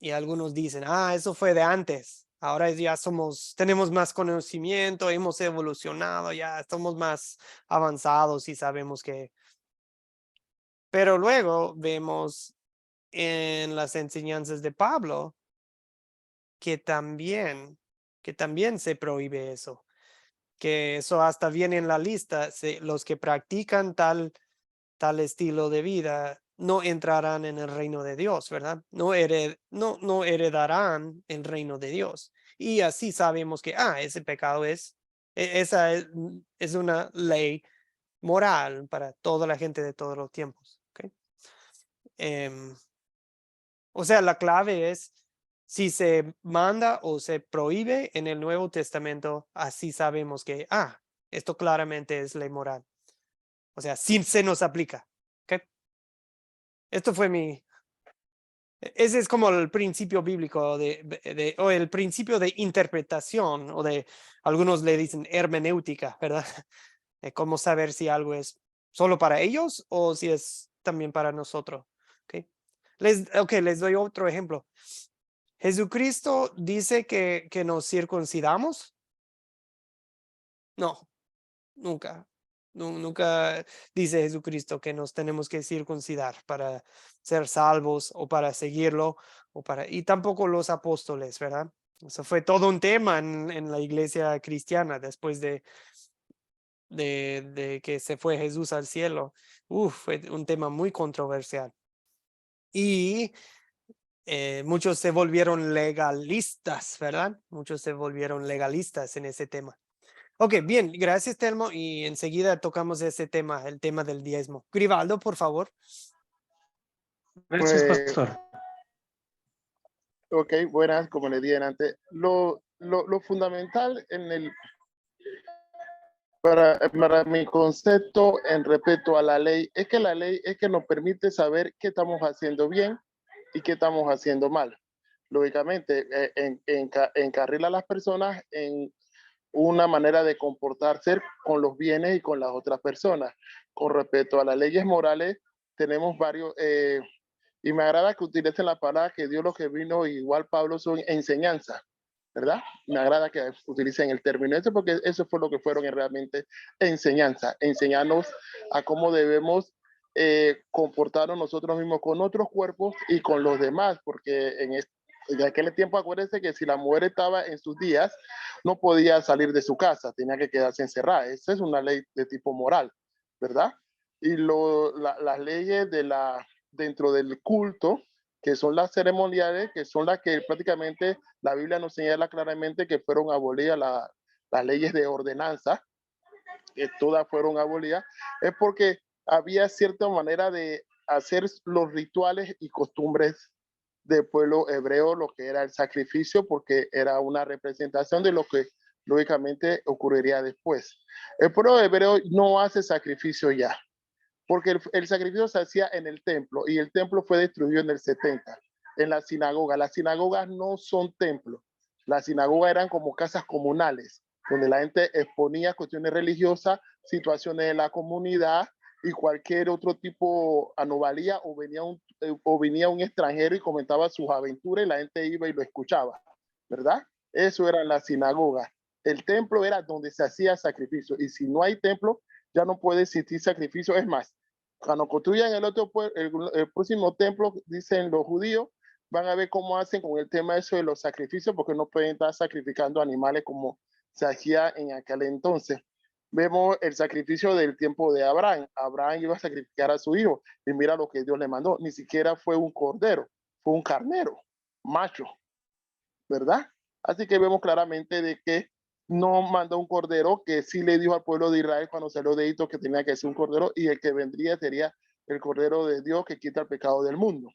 Y algunos dicen, eso fue de antes. Ahora ya tenemos más conocimiento, hemos evolucionado, ya estamos más avanzados y sabemos que. Pero luego vemos en las enseñanzas de Pablo que también se prohíbe eso, que eso hasta viene en la lista, los que practican tal estilo de vida no entrarán en el reino de Dios, ¿verdad? No heredarán el reino de Dios. Y así sabemos que, ese pecado esa es una ley moral para toda la gente de todos los tiempos. ¿Okay? O sea, la clave es si se manda o se prohíbe en el Nuevo Testamento, así sabemos que, esto claramente es ley moral. O sea, sí se nos aplica. ¿Okay? Esto fue ese es como el principio bíblico o el principio de interpretación, o algunos le dicen hermenéutica, ¿verdad? De cómo saber si algo es solo para ellos o si es también para nosotros. ¿Okay? Les doy otro ejemplo. ¿Jesucristo dice que nos circuncidamos? No, nunca. Nunca dice Jesucristo que nos tenemos que circuncidar para ser salvos o para seguirlo y tampoco los apóstoles, ¿verdad? Eso fue todo un tema en la iglesia cristiana después de que se fue Jesús al cielo. Fue un tema muy controversial. Y muchos se volvieron legalistas, ¿verdad? Muchos se volvieron legalistas en ese tema. Ok, bien, gracias, Telmo. Y enseguida tocamos ese tema, el tema del diezmo. Grivaldo, por favor. Gracias, pastor. Ok, buenas, como les dije antes. Lo fundamental para mi concepto en respecto a la ley es que la ley es que nos permite saber qué estamos haciendo bien y qué estamos haciendo mal. Lógicamente, encarrila a las personas en una manera de comportarse con los bienes y con las otras personas. Con respecto a las leyes morales, tenemos varios, y me agrada que utilicen la palabra que Dios lo que vino, igual Pablo, son enseñanzas, ¿verdad? Me agrada que utilicen el término ese porque eso fue lo que fueron realmente enseñanzas, enseñarnos a cómo debemos comportarnos nosotros mismos con otros cuerpos y con los demás, porque en aquel tiempo acuérdense que si la mujer estaba en sus días, no podía salir de su casa, tenía que quedarse encerrada. Esa es una ley de tipo moral, ¿verdad? Y las leyes dentro del culto, que son las ceremoniales, que son las que prácticamente la Biblia nos señala claramente que fueron abolidas las leyes de ordenanza, que todas fueron abolidas, es porque había cierta manera de hacer los rituales y costumbres del pueblo hebreo, lo que era el sacrificio, porque era una representación de lo que lógicamente ocurriría después. El pueblo hebreo no hace sacrificio ya, porque el sacrificio se hacía en el templo y el templo fue destruido en el 70, en la sinagoga. Las sinagogas no son templos, las sinagogas eran como casas comunales, donde la gente exponía cuestiones religiosas, situaciones de la comunidad y cualquier otro tipo de anomalía, o venía un extranjero y comentaba sus aventuras y la gente iba y lo escuchaba, ¿verdad? Eso era la sinagoga. El templo era donde se hacía sacrificio y si no hay templo, ya no puede existir sacrificio. Es más, Cuando construyan el otro el próximo templo, dicen los judíos, van a ver cómo hacen con el tema eso de los sacrificios, porque no pueden estar sacrificando animales como se hacía en aquel entonces. Vemos el sacrificio del tiempo de Abraham. Abraham iba a sacrificar a su hijo y mira lo que Dios le mandó. Ni siquiera fue un cordero, fue un carnero, macho, ¿verdad? Así que vemos claramente de que no mandó un cordero, que sí le dijo al pueblo de Israel cuando salió de Egipto que tenía que ser un cordero, y el que vendría sería el cordero de Dios que quita el pecado del mundo.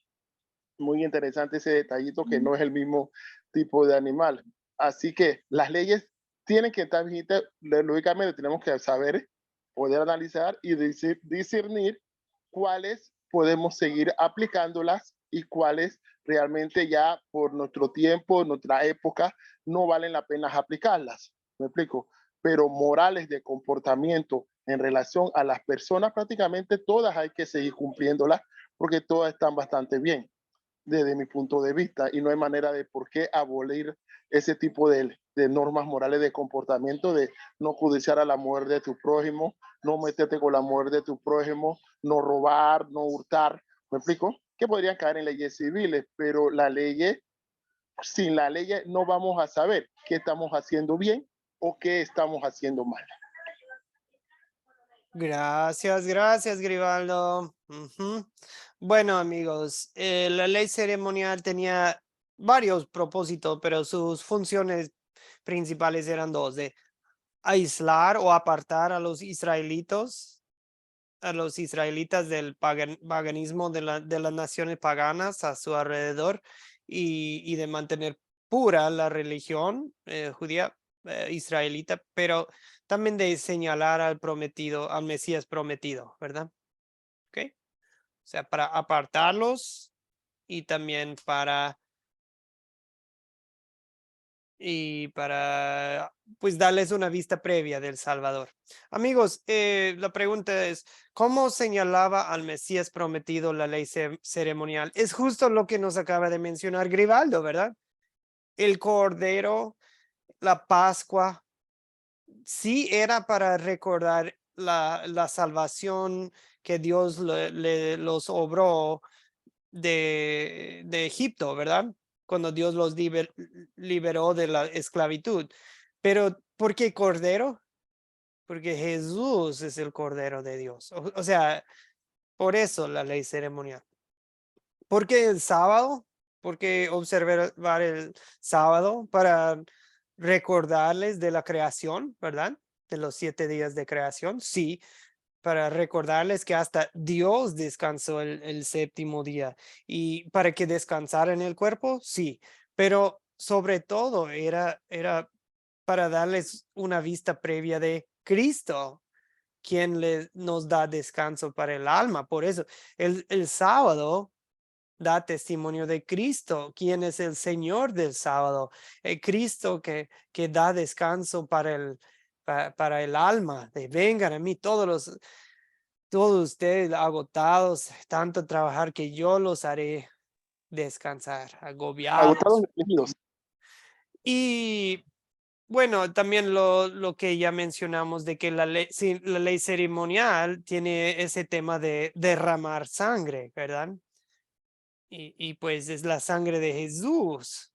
Muy interesante ese detallito, que no es el mismo tipo de animal. Así que las leyes tienen que estar vigentes. Lógicamente tenemos que saber, poder analizar y discernir cuáles podemos seguir aplicándolas y cuáles realmente ya por nuestro tiempo, nuestra época, no valen la pena aplicarlas. ¿Me explico? Pero morales de comportamiento en relación a las personas, prácticamente todas hay que seguir cumpliéndolas, porque todas están bastante bien desde mi punto de vista, y no hay manera de por qué abolir ese tipo de normas morales de comportamiento, de no codiciar a la mujer de tu prójimo, no meterte con la mujer de tu prójimo, no robar, no hurtar. ¿Me explico? Que podrían caer en leyes civiles, pero la ley, sin la ley no vamos a saber qué estamos haciendo bien o qué estamos haciendo mal. Gracias, Grivaldo. Bueno, amigos, la ley ceremonial tenía varios propósitos, pero sus funciones principales eran dos: de aislar o apartar a los israelitas del paganismo de las naciones paganas a su alrededor, y de mantener pura la religión judía israelita, pero también de señalar al Mesías prometido, ¿verdad? ¿Ok? O sea, para apartarlos y también para pues darles una vista previa del Salvador. Amigos, la pregunta es, ¿cómo señalaba al Mesías prometido la ley ceremonial? Es justo lo que nos acaba de mencionar Grivaldo, ¿verdad? El Cordero, la Pascua, sí era para recordar la salvación que Dios los obró de Egipto, ¿verdad? Cuando Dios los liberó de la esclavitud. Pero ¿por qué Cordero? Porque Jesús es el Cordero de Dios. O sea, por eso la ley ceremonial. ¿Por qué el sábado? Porque observar el sábado para recordarles de la creación, ¿verdad? De los 7 días de creación, sí, para recordarles que hasta Dios descansó el séptimo día, y para que descansaran el cuerpo, sí, pero sobre todo era para darles una vista previa de Cristo, quien nos da descanso para el alma. Por eso el sábado da testimonio de Cristo, quien es el Señor del sábado, el Cristo que da descanso para el alma. De vengan a mí todos ustedes agotados, tanto trabajar, que yo los haré descansar, agobiados. Agotados y afligidos. Y bueno, también lo que ya mencionamos de que la ley ceremonial tiene ese tema de derramar sangre, ¿verdad? Y pues es la sangre de Jesús,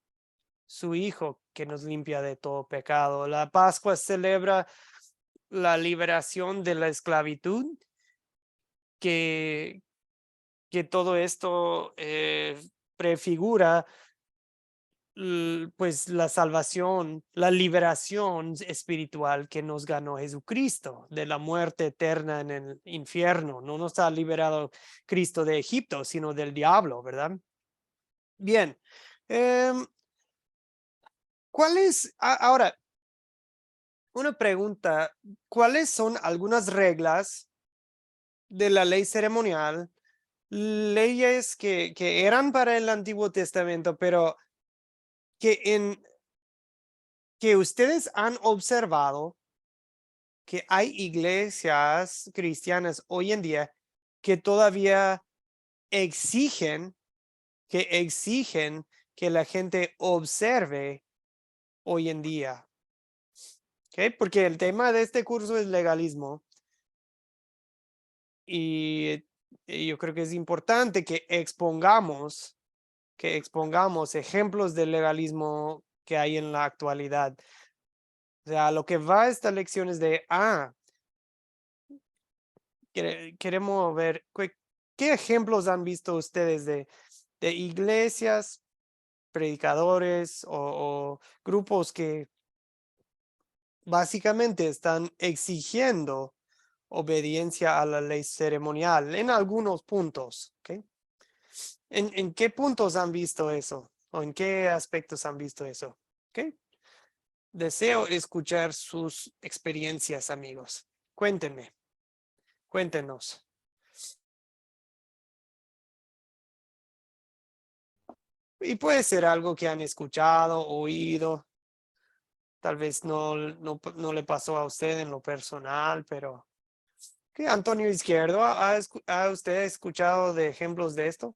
su Hijo, que nos limpia de todo pecado. La Pascua celebra la liberación de la esclavitud, que todo esto prefigura pues la salvación, la liberación espiritual que nos ganó Jesucristo de la muerte eterna en el infierno. No nos ha liberado Cristo de Egipto, sino del diablo, ¿verdad? Bien. Ahora, una pregunta: ¿cuáles son algunas reglas de la ley ceremonial, leyes que eran para el Antiguo Testamento, pero que ustedes han observado que hay iglesias cristianas hoy en día que todavía exigen que la gente observe hoy en día? ¿Okay? Porque el tema de este curso es legalismo, y yo creo que es importante que expongamos ejemplos de legalismo que hay en la actualidad. O sea, lo que va a esta lección es de, queremos ver, ¿qué ejemplos han visto ustedes de iglesias, predicadores o grupos que básicamente están exigiendo obediencia a la ley ceremonial en algunos puntos? ¿Okay? ¿En qué puntos han visto eso? ¿O en qué aspectos han visto eso? ¿Okay? Deseo escuchar sus experiencias, amigos. Cuéntenme. Cuéntenos. Y puede ser algo que han escuchado, oído. Tal vez no le pasó a usted en lo personal, pero... ¿Qué, Antonio Izquierdo? ¿Ha usted escuchado de ejemplos de esto?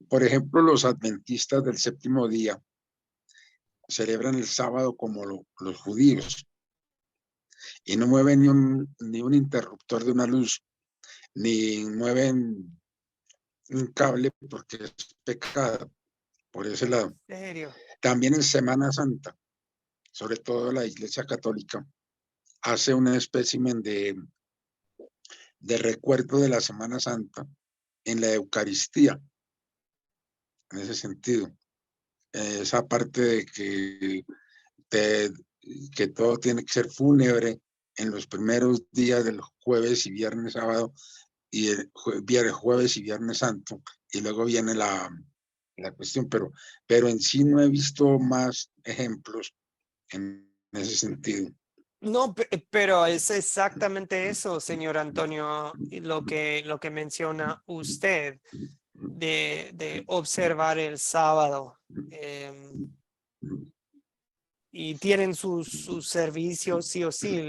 Por ejemplo, los adventistas del séptimo día celebran el sábado como los judíos y no mueven ni un interruptor de una luz, ni mueven un cable porque es pecado, por ese lado. ¿En serio? También en Semana Santa, sobre todo la Iglesia Católica, hace un espécimen de recuerdo de la Semana Santa en la Eucaristía, en ese sentido. Esa parte de que todo tiene que ser fúnebre en los primeros días del jueves y viernes, sábado, y el jueves y viernes santo, y luego viene la cuestión, pero en sí no he visto más ejemplos en ese sentido. No, pero es exactamente eso, señor Antonio, y lo que menciona usted de observar el sábado. Y tienen sus servicios sí o sí.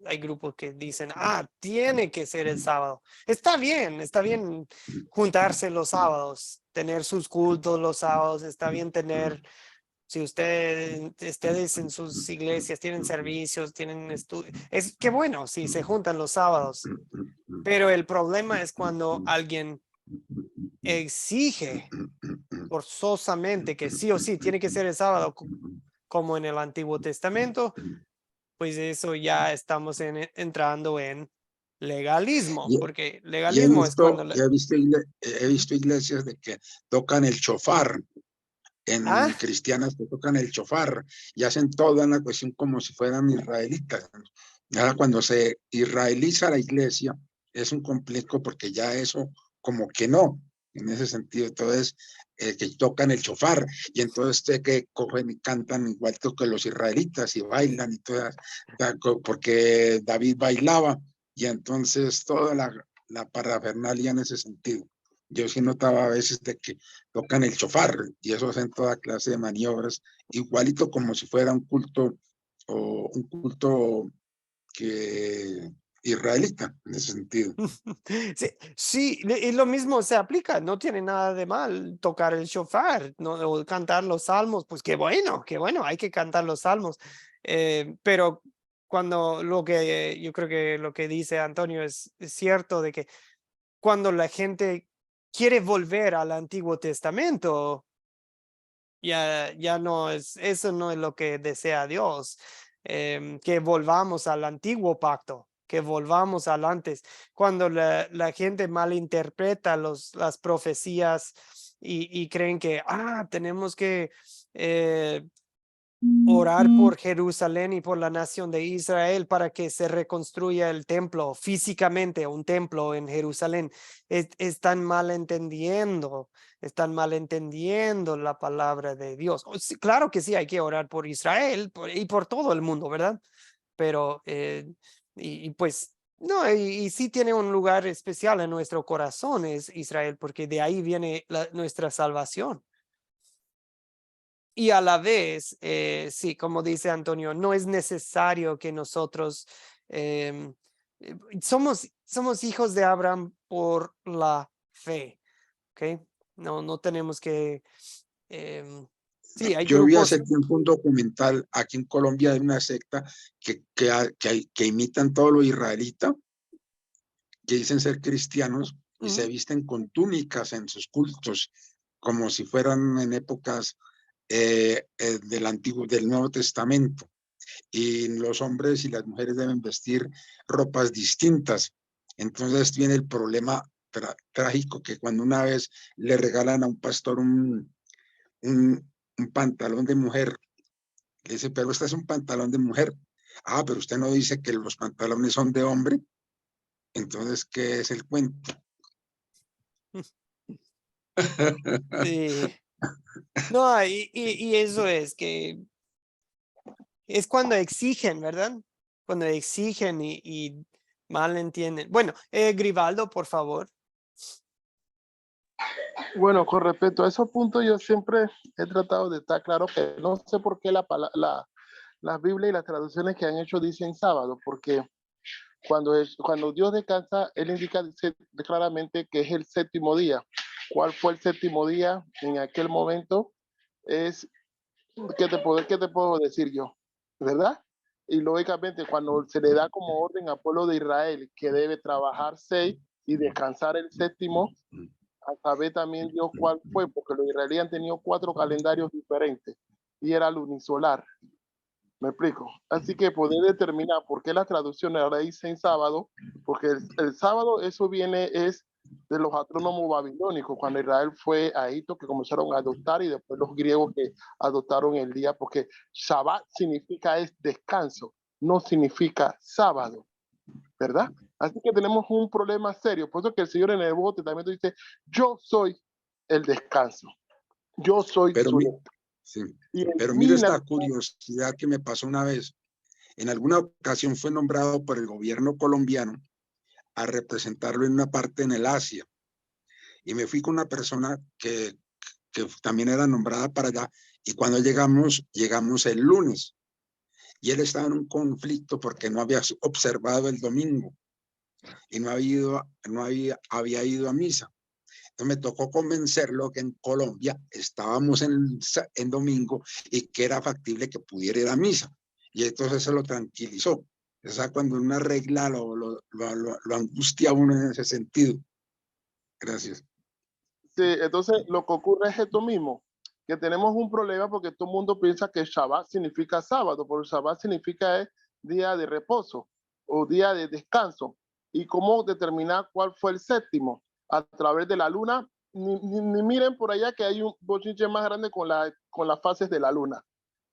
Hay grupos que dicen, tiene que ser el sábado. Está bien juntarse los sábados, tener sus cultos los sábados, está bien tener, si ustedes en sus iglesias tienen servicios, tienen estudios, es que bueno, si se juntan los sábados, pero el problema es cuando alguien exige forzosamente que sí o sí tiene que ser el sábado, como en el Antiguo Testamento, pues eso ya estamos entrando en legalismo, porque legalismo es cuando... he visto iglesias de que tocan el shofar, en cristianas que tocan el shofar y hacen toda la cuestión como si fueran israelitas. Ahora, cuando se israeliza la iglesia, es un complejo porque ya eso como que no, en ese sentido. Entonces, que tocan el shofar y entonces que cogen y cantan igual que los israelitas y bailan y todas, porque David bailaba y entonces toda la parafernalia en ese sentido. Yo sí notaba a veces de que tocan el shofar y eso hacen toda clase de maniobras, igualito como si fuera un culto o un culto que israelita en ese sentido. Sí, y lo mismo se aplica, no tiene nada de mal tocar el shofar, ¿no? O cantar los salmos, pues qué bueno, hay que cantar los salmos, pero cuando yo creo que lo que dice Antonio es cierto, de que cuando la gente quiere volver al Antiguo Testamento, ya no es, eso no es lo que desea Dios, que volvamos al antiguo pacto, que volvamos al antes. Cuando la gente malinterpreta las profecías y creen que, tenemos que orar por Jerusalén y por la nación de Israel para que se reconstruya el templo físicamente, un templo en Jerusalén. Están malentendiendo la palabra de Dios. Sí, claro que sí, hay que orar por Israel y por todo el mundo, ¿verdad? Pero, y pues, no, y sí tiene un lugar especial en nuestro corazón, es Israel, porque de ahí viene nuestra salvación. Y a la vez, sí, como dice Antonio, no es necesario que nosotros somos hijos de Abraham por la fe, ¿ok? No tenemos que... sí, hay Yo vi grupos... hace tiempo un documental aquí en Colombia de una secta que imitan todo lo israelita, que dicen ser cristianos, y se visten con túnicas en sus cultos, como si fueran en épocas del Nuevo Testamento. Y los hombres y las mujeres deben vestir ropas distintas. Entonces viene el problema trágico que cuando una vez le regalan a un pastor un pantalón de mujer, le dice, pero este es un pantalón de mujer. Ah, pero usted no dice que los pantalones son de hombre. Entonces, ¿qué es el cuento? Sí. No, y eso es que es cuando exigen, ¿verdad? Cuando exigen y mal entienden. Bueno, Grivaldo, por favor. Bueno, con respecto a esos puntos, yo siempre he tratado de estar claro que no sé por qué la Biblia y las traducciones que han hecho dicen sábado, porque cuando Dios descansa, Él indica dice claramente que es el séptimo día. ¿Cuál fue el séptimo día en aquel momento? Es, qué te puedo decir yo? ¿Verdad? Y lógicamente cuando se le da como orden al pueblo de Israel que debe trabajar 6 y descansar el séptimo, a saber también Dios cuál fue, porque los israelíes han tenido 4 calendarios diferentes y era lunisolar. ¿Me explico? Así que poder determinar por qué la traducción ahora dice en sábado, porque el sábado eso viene es de los astrónomos babilónicos, cuando Israel fue a Egipto, que comenzaron a adoptar, y después los griegos que adoptaron el día, porque Shabbat significa es descanso, no significa sábado, ¿verdad? Así que tenemos un problema serio, por eso que el Señor en el Nuevo Testamento dice, yo soy el descanso, yo soy Pero, su sí, y pero mira esta curiosidad que me pasó una vez. En alguna ocasión fue nombrado por el gobierno colombiano a representarlo en una parte en el Asia. Y me fui con una persona que también era nombrada para allá. Y cuando llegamos el lunes. Y él estaba en un conflicto porque no había observado el domingo y no había ido a misa. Entonces me tocó convencerlo que en Colombia estábamos en domingo y que era factible que pudiera ir a misa. Y entonces se lo tranquilizó. O sea, cuando una regla lo angustia a uno en ese sentido. Gracias. Sí, entonces lo que ocurre es esto mismo, que tenemos un problema porque todo el mundo piensa que Shabbat significa sábado, porque Shabbat significa día de reposo o día de descanso. ¿Y cómo determinar cuál fue el séptimo? A través de la luna. Ni miren por allá que hay un bochinche más grande con las fases de la luna,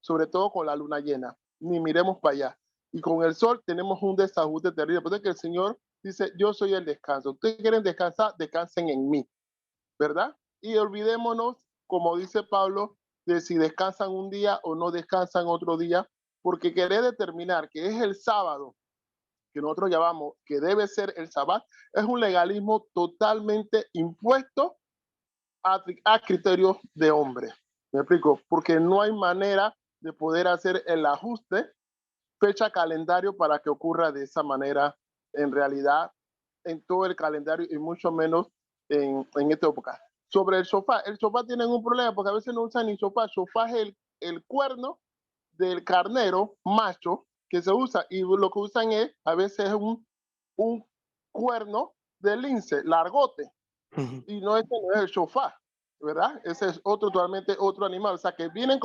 sobre todo con la luna llena. Ni miremos para allá. Y con el sol tenemos un desajuste terrible, porque el Señor dice, yo soy el descanso. Ustedes quieren descansar, descansen en mí. ¿Verdad? Y olvidémonos, como dice Pablo, de si descansan un día o no descansan otro día, porque querer determinar que es el sábado, que nosotros llamamos que debe ser el sábado, es un legalismo totalmente impuesto a criterios de hombre. ¿Me explico? Porque no hay manera de poder hacer el ajuste fecha calendario para que ocurra de esa manera en realidad en todo el calendario y mucho menos en esta época. Sobre el sofá tienen un problema porque a veces no usan ni sofá. Sofá es el cuerno del carnero macho que se usa y lo que usan es a veces un cuerno de lince, largote, y no, no es el sofá, ¿verdad? Ese es totalmente otro animal. O sea, que vienen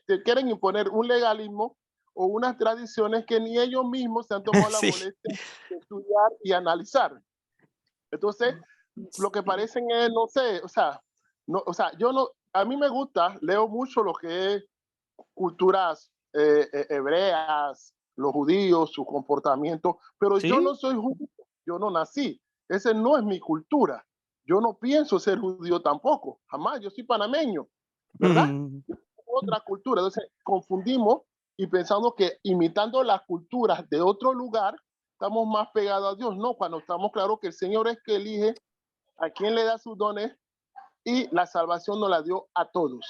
que quieren imponer un legalismo o unas tradiciones que ni ellos mismos se han tomado la molestia de estudiar y analizar. Entonces, lo que parecen es, no sé, a mí me gusta, leo mucho lo que es culturas hebreas, los judíos, su comportamiento, pero ¿Sí? yo no soy judío, yo no nací, ese no es mi cultura. Yo no pienso ser judío tampoco, jamás, yo soy panameño, ¿verdad? Otra cultura, entonces confundimos y pensamos que imitando las culturas de otro lugar, estamos más pegados a Dios. No, cuando estamos claros que el Señor es que elige a quien le da sus dones y la salvación nos la dio a todos.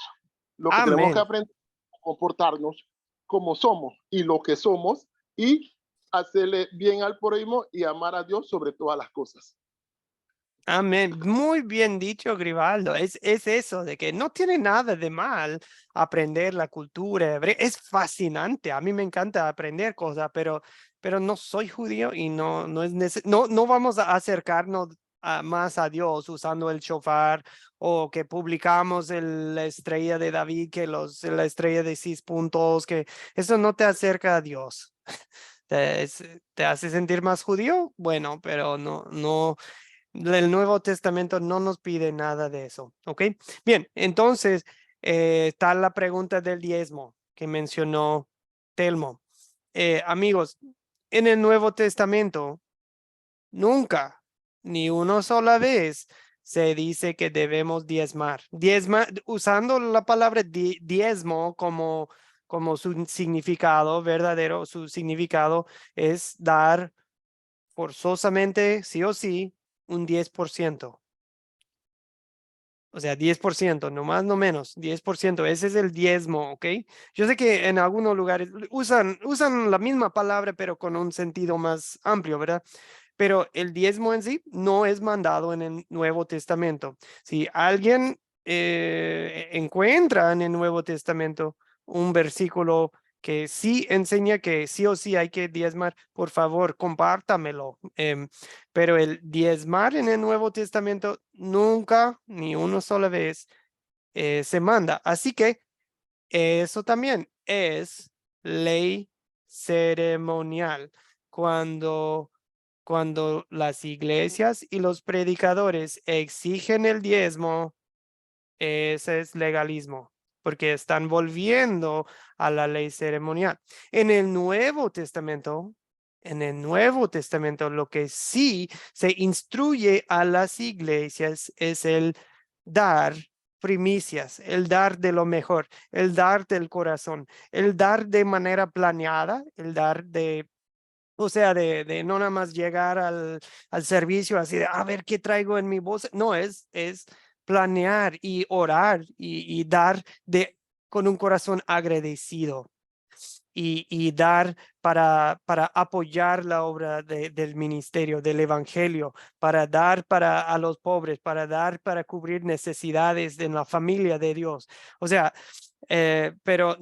Lo que tenemos que aprender es a comportarnos como somos y lo que somos y hacerle bien al prójimo y amar a Dios sobre todas las cosas. Amén. Muy bien dicho, Grivaldo. Es eso de que no tiene nada de mal aprender la cultura hebrea. Es fascinante. A mí me encanta aprender cosas, pero no soy judío y no vamos a acercarnos más a Dios usando el shofar, o que publicamos la estrella de David, que la estrella de 6 puntos, que eso no te acerca a Dios. ¿Te hace sentir más judío? Bueno, pero no, el Nuevo Testamento no nos pide nada de eso, ¿ok? Bien, entonces está la pregunta del diezmo que mencionó Telmo. Amigos, en el Nuevo Testamento, nunca, ni una sola vez, se dice que debemos diezmar. Usando la palabra diezmo como su significado verdadero, su significado es dar forzosamente, sí o sí, un 10%. O sea, 10%, no más, no menos, 10%. Ese es el diezmo, ¿ok? Yo sé que en algunos lugares usan la misma palabra, pero con un sentido más amplio, ¿verdad? Pero el diezmo en sí no es mandado en el Nuevo Testamento. Si alguien encuentra en el Nuevo Testamento un versículo que sí enseña que sí o sí hay que diezmar, por favor, compártamelo. Pero el diezmar en el Nuevo Testamento nunca, ni una sola vez, se manda. Así que eso también es ley ceremonial. Cuando las iglesias y los predicadores exigen el diezmo, ese es legalismo, porque están volviendo a la ley ceremonial. En el Nuevo Testamento, lo que sí se instruye a las iglesias es el dar primicias, el dar de lo mejor, el dar del corazón, el dar de manera planeada, el dar o sea, de no nada más llegar al servicio así de, a ver qué traigo en mi bolsa. No, es planear y orar y dar con un corazón agradecido. Y dar para apoyar la obra del ministerio, del evangelio, para dar a los pobres, para dar para cubrir necesidades de la familia de Dios. O sea, pero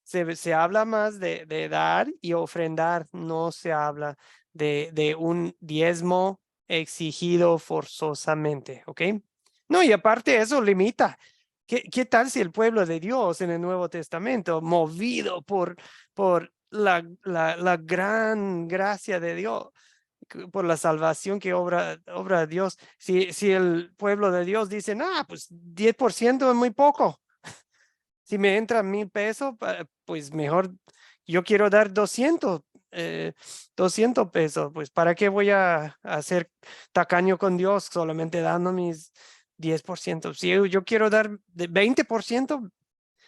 se habla más de dar y ofrendar, no se habla de un diezmo exigido forzosamente, ¿ok? No, y aparte eso limita. ¿Qué tal si el pueblo de Dios en el Nuevo Testamento, movido por la gran gracia de Dios, por la salvación que obra Dios, si el pueblo de Dios dice, pues 10% es muy poco. Si me entra 1,000 pesos, pues mejor yo quiero dar 200 pesos, pues ¿para qué voy a hacer tacaño con Dios solamente dando mis 10%? Si yo quiero dar de 20%,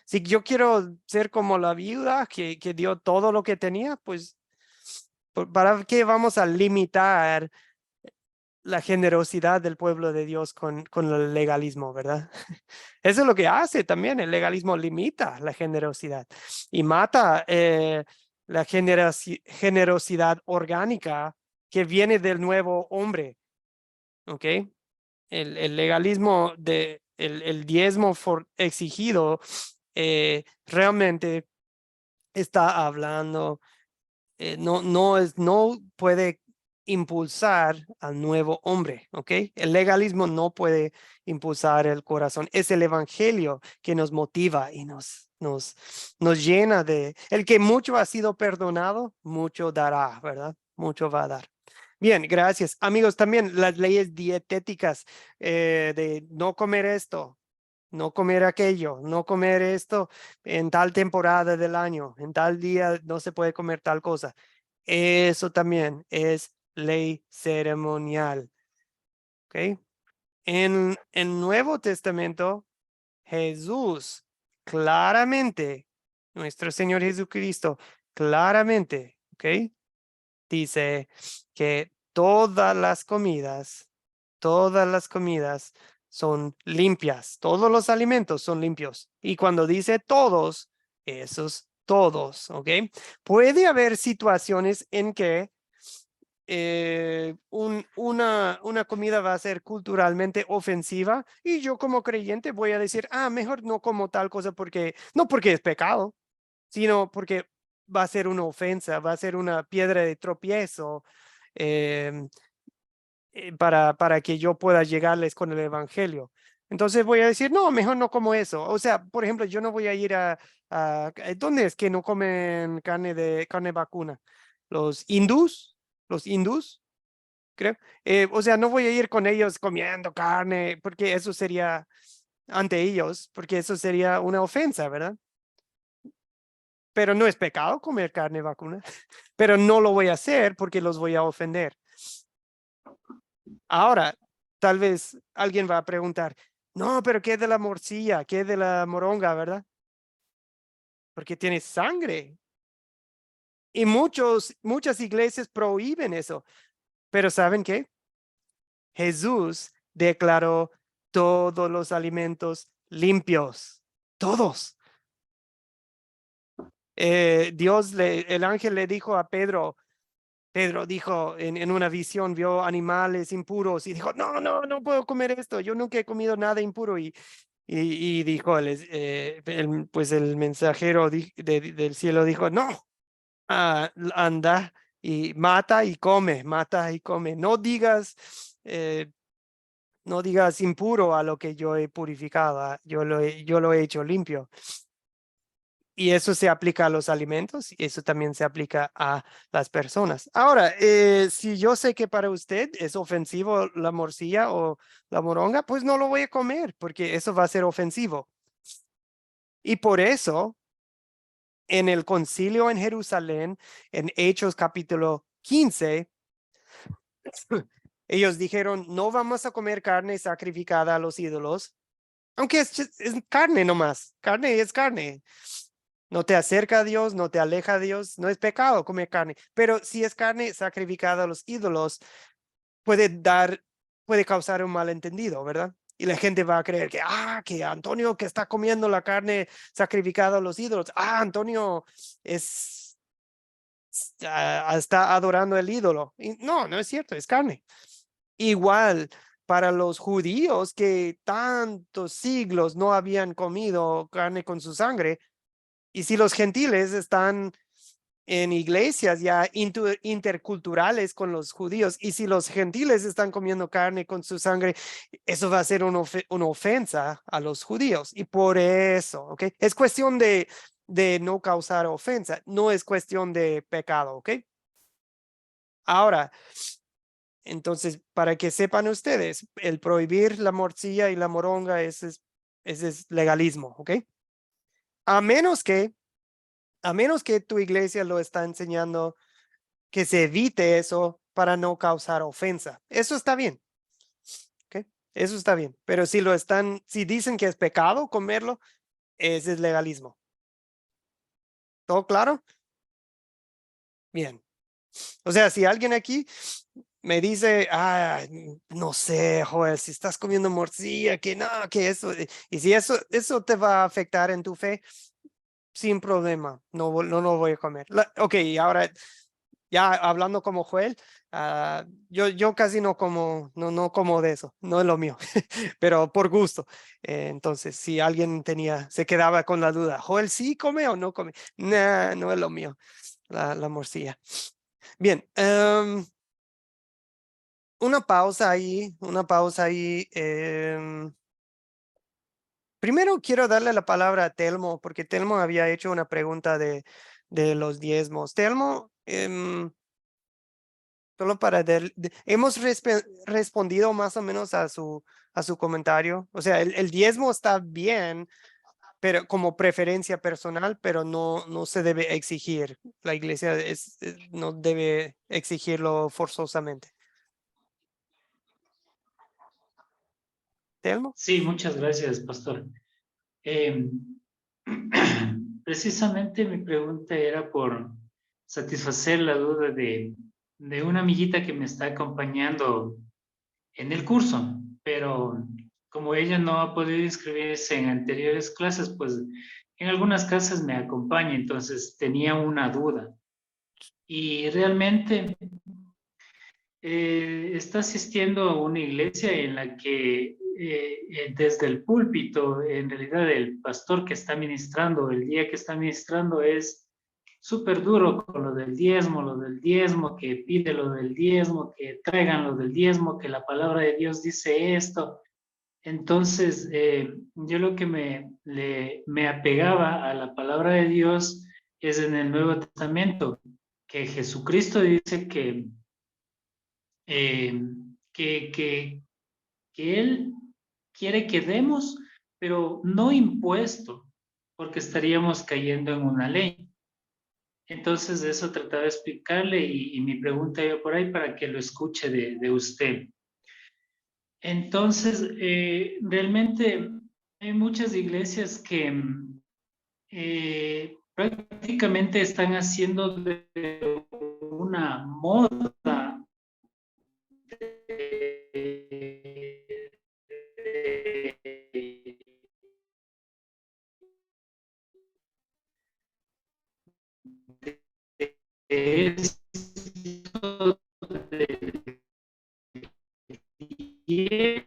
si yo quiero ser como la viuda que dio todo lo que tenía, pues ¿para qué vamos a limitar la generosidad del pueblo de Dios con el legalismo, verdad? Eso es lo que hace también. El legalismo limita la generosidad y mata la generosidad orgánica que viene del nuevo hombre. ¿Ok? El legalismo el diezmo exigido realmente está hablando, no puede impulsar al nuevo hombre, ¿ok? El legalismo no puede impulsar el corazón. Es el evangelio que nos motiva y nos llena el que mucho ha sido perdonado, mucho dará, ¿verdad? Mucho va a dar. Bien, gracias. Amigos, también las leyes dietéticas de no comer esto, no comer aquello, no comer esto en tal temporada del año, en tal día no se puede comer tal cosa. Eso también es ley ceremonial. ¿Ok? En el Nuevo Testamento, Jesús claramente, nuestro Señor Jesucristo, claramente, ¿ok? Dice que todas las comidas son limpias, todos los alimentos son limpios. Y cuando dice todos, esos todos, ¿ok? Puede haber situaciones en que una comida va a ser culturalmente ofensiva y yo como creyente voy a decir, mejor no como tal cosa no porque es pecado, sino porque va a ser una ofensa, va a ser una piedra de tropiezo. para que yo pueda llegarles con el evangelio. Entonces voy a decir, no, mejor no como eso. O sea, por ejemplo, yo no voy a ir ¿dónde es que no comen carne vacuna? Los hindús, creo. O sea, no voy a ir con ellos comiendo carne, porque eso sería ante ellos, porque eso sería una ofensa, ¿verdad? Pero no es pecado comer carne vacuna, pero no lo voy a hacer porque los voy a ofender. Ahora, tal vez alguien va a preguntar, no, pero ¿qué de la morcilla? ¿Qué de la moronga, verdad? Porque tiene sangre. Y muchas iglesias prohíben eso. Pero ¿saben qué? Jesús declaró todos los alimentos limpios. Todos. El ángel le dijo a Pedro dijo en una visión, vio animales impuros y dijo, no puedo comer esto. Yo nunca he comido nada impuro. Y dijo, pues el mensajero del cielo dijo, no, anda y mata y come. No digas impuro a lo que yo he purificado, yo lo he hecho limpio. Y eso se aplica a los alimentos y eso también se aplica a las personas. Ahora, si yo sé que para usted es ofensivo la morcilla o la moronga, pues no lo voy a comer porque eso va a ser ofensivo. Y por eso, en el concilio en Jerusalén, en Hechos capítulo 15, ellos dijeron, no vamos a comer carne sacrificada a los ídolos, aunque es carne nomás, carne es carne. No te acerca a Dios, no te aleja a Dios, no es pecado comer carne. Pero si es carne sacrificada a los ídolos, puede causar un malentendido, ¿verdad? Y la gente va a creer que Antonio que está comiendo la carne sacrificada a los ídolos, Antonio está adorando el ídolo. Y no es cierto, es carne. Igual para los judíos que tantos siglos no habían comido carne con su sangre, y si los gentiles están en iglesias ya interculturales con los judíos, y si los gentiles están comiendo carne con su sangre, eso va a ser una ofensa a los judíos. Y por eso, ¿ok? Es cuestión de no causar ofensa, no es cuestión de pecado, ¿ok? Ahora, entonces, para que sepan ustedes, el prohibir la morcilla y la moronga, ese es legalismo, ¿ok? A menos que tu iglesia lo está enseñando que se evite eso para no causar ofensa. Eso está bien. ¿Okay? Eso está bien. Pero si dicen que es pecado comerlo, ese es legalismo. ¿Todo claro? Bien. O sea, si alguien aquí me dice, no sé, Joel, si estás comiendo morcilla, que no, que eso, y si eso te va a afectar en tu fe, sin problema, no lo voy a comer. Ok, ahora ya hablando como Joel, yo casi no como de eso, no es lo mío, pero por gusto. Entonces, si alguien se quedaba con la duda, Joel, ¿sí come o no come? Nah, no es lo mío, la morcilla. Bien, una pausa ahí. Primero quiero darle la palabra a Telmo, porque Telmo había hecho una pregunta de los diezmos. Telmo, solo hemos respondido más o menos a su comentario. O sea, el diezmo está bien, pero como preferencia personal, pero no se debe exigir. La iglesia no debe exigirlo forzosamente. Telmo. Sí, muchas gracias, pastor. Precisamente mi pregunta era por satisfacer la duda de una amiguita que me está acompañando en el curso, pero como ella no ha podido inscribirse en anteriores clases, pues en algunas clases me acompaña, entonces tenía una duda. Y realmente está asistiendo a una iglesia en la que desde el púlpito, en realidad el pastor que está ministrando, el día que está ministrando es súper duro con lo del diezmo, que pide lo del diezmo, que traigan lo del diezmo, que la palabra de Dios dice esto. Entonces, yo lo que me apegaba a la palabra de Dios es en el Nuevo Testamento, que Jesucristo dice que Él quiere que demos, pero no impuesto, porque estaríamos cayendo en una ley. Entonces, de eso trataba de explicarle y mi pregunta iba por ahí para que lo escuche de usted. Entonces, realmente hay muchas iglesias que prácticamente están haciendo de una moda esto del diezmo,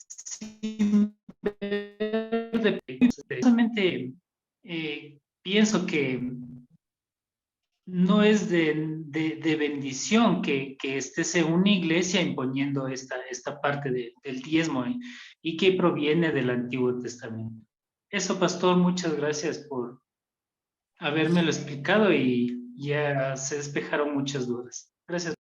sin ver precisamente pienso que no es de bendición que estés en una iglesia imponiendo esta parte del diezmo y que proviene del Antiguo Testamento. Eso, pastor, muchas gracias por habérmelo explicado y ya se despejaron muchas dudas. Gracias.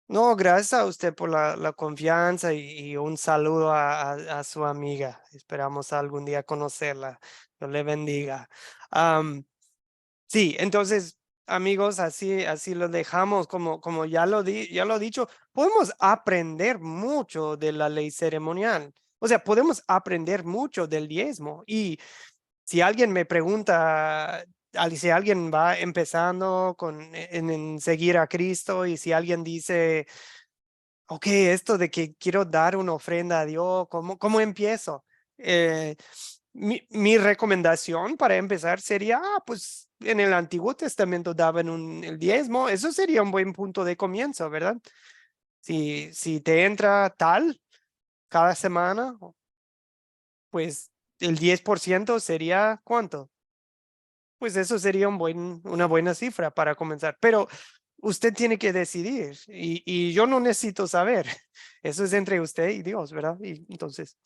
No, gracias a usted por la confianza y un saludo a su amiga. Esperamos algún día conocerla. Dios le bendiga. Sí, entonces, amigos, así lo dejamos. Como ya lo he dicho, podemos aprender mucho de la ley ceremonial. O sea, podemos aprender mucho del diezmo. Y si alguien me pregunta, si alguien va empezando en seguir a Cristo y si alguien dice, ok, esto de que quiero dar una ofrenda a Dios, ¿cómo empiezo? Mi recomendación para empezar sería, pues en el Antiguo Testamento daban el diezmo, eso sería un buen punto de comienzo, ¿verdad? Si te entra tal cada semana, pues el 10% sería ¿cuánto? Pues eso sería una buena cifra para comenzar, pero usted tiene que decidir y yo no necesito saber. Eso es entre usted y Dios, ¿verdad? Y entonces,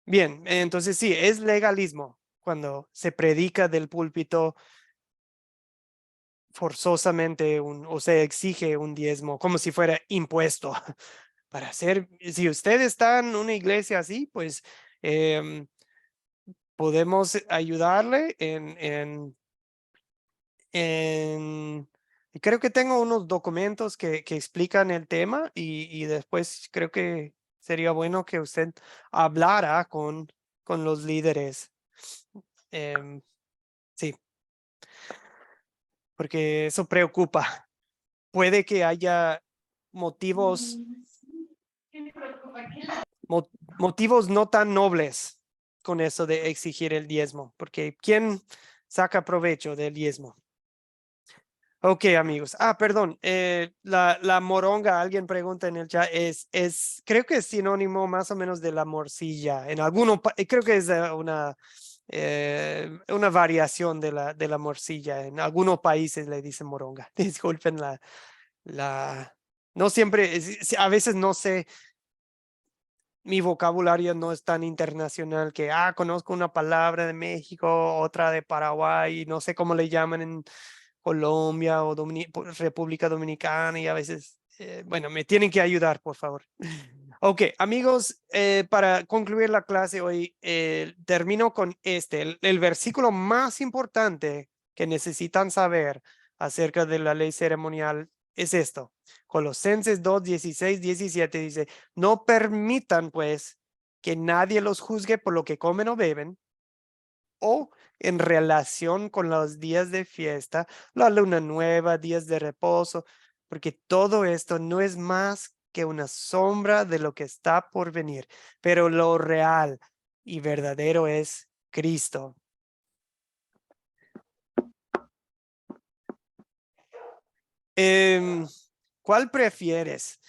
bien, entonces sí, es legalismo cuando se predica del púlpito forzosamente o se exige un diezmo como si fuera impuesto para hacer. Si usted está en una iglesia así, pues podemos ayudarle y creo que tengo unos documentos que explican el tema y después creo que sería bueno que usted hablara con los líderes. Sí, porque eso preocupa. Puede que haya motivos no tan nobles con eso de exigir el diezmo, porque ¿quién saca provecho del diezmo? Ok, amigos. Perdón. La moronga, alguien pregunta en el chat, creo que es sinónimo más o menos de la morcilla. Creo que es una variación de la morcilla. En algunos países le dicen moronga. Disculpen no siempre, a veces no sé, mi vocabulario no es tan internacional que, conozco una palabra de México, otra de Paraguay, no sé cómo le llaman en Colombia o República Dominicana y a veces, bueno, me tienen que ayudar, por favor. Ok, amigos, para concluir la clase hoy, termino con el versículo más importante que necesitan saber acerca de la ley ceremonial es esto. Colosenses 2, 16, 17 dice, no permitan pues que nadie los juzgue por lo que comen o beben o en relación con los días de fiesta, la luna nueva, días de reposo, porque todo esto no es más que una sombra de lo que está por venir, pero lo real y verdadero es Cristo. ¿Cuál prefieres?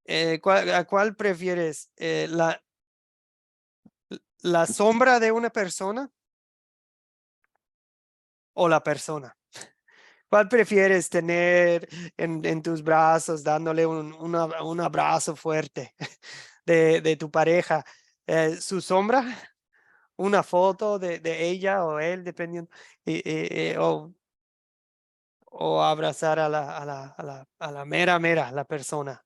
¿A cuál prefieres? ¿La sombra de una persona o la persona? ¿Cuál prefieres tener en tus brazos, dándole un abrazo fuerte de tu pareja? ¿Su sombra? ¿Una foto de ella o él, dependiendo? O abrazar a la mera, la persona.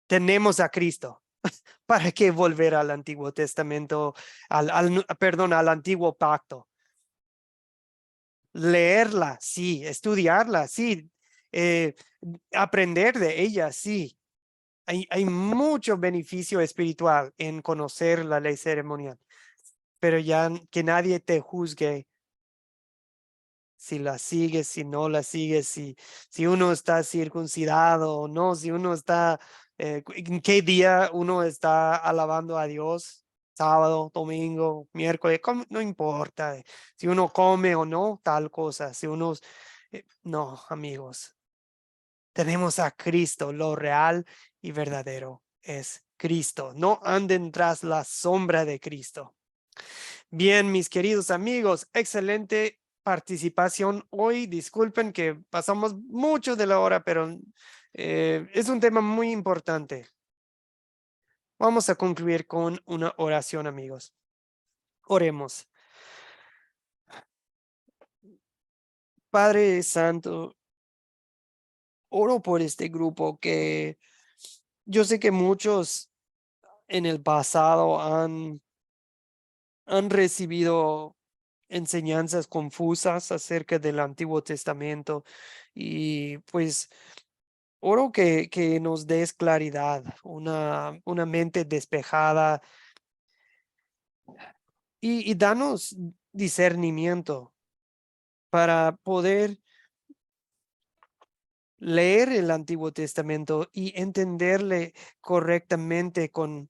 Tenemos a Cristo. ¿Para qué volver al Antiguo Testamento, perdón, al Antiguo Pacto? Leerla, sí. Estudiarla, sí. Aprender de ella, sí. Hay mucho beneficio espiritual en conocer la ley ceremonial, pero ya que nadie te juzgue si la sigues, si no la sigues, si uno está circuncidado o no, si uno está, en qué día uno está alabando a Dios, sábado, domingo, miércoles, no importa, si uno come o no, tal cosa, si uno, no, amigos, tenemos a Cristo, lo real y verdadero es Cristo, no anden tras la sombra de Cristo. Bien, mis queridos amigos, excelente participación hoy. Disculpen que pasamos mucho de la hora, pero es un tema muy importante. Vamos a concluir con una oración, amigos. Oremos. Padre Santo, oro por este grupo que yo sé que muchos en el pasado han recibido enseñanzas confusas acerca del Antiguo Testamento y pues oro que nos des claridad, una mente despejada y danos discernimiento para poder leer el Antiguo Testamento y entenderle correctamente con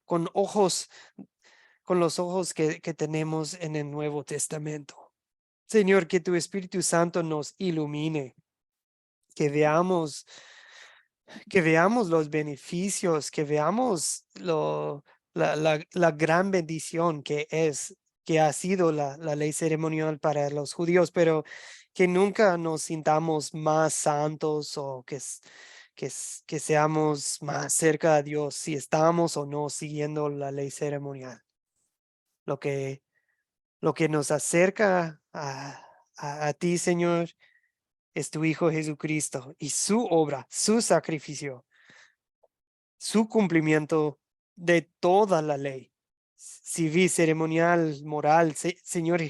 los ojos que tenemos en el Nuevo Testamento. Señor, que tu Espíritu Santo nos ilumine, que veamos los beneficios, que veamos la gran bendición que ha sido la ley ceremonial para los judíos, pero que nunca nos sintamos más santos o que seamos más cerca de Dios si estamos o no siguiendo la ley ceremonial. Lo que nos acerca a ti, Señor, es tu Hijo Jesucristo y su obra, su sacrificio, su cumplimiento de toda la ley civil, ceremonial, moral. Señor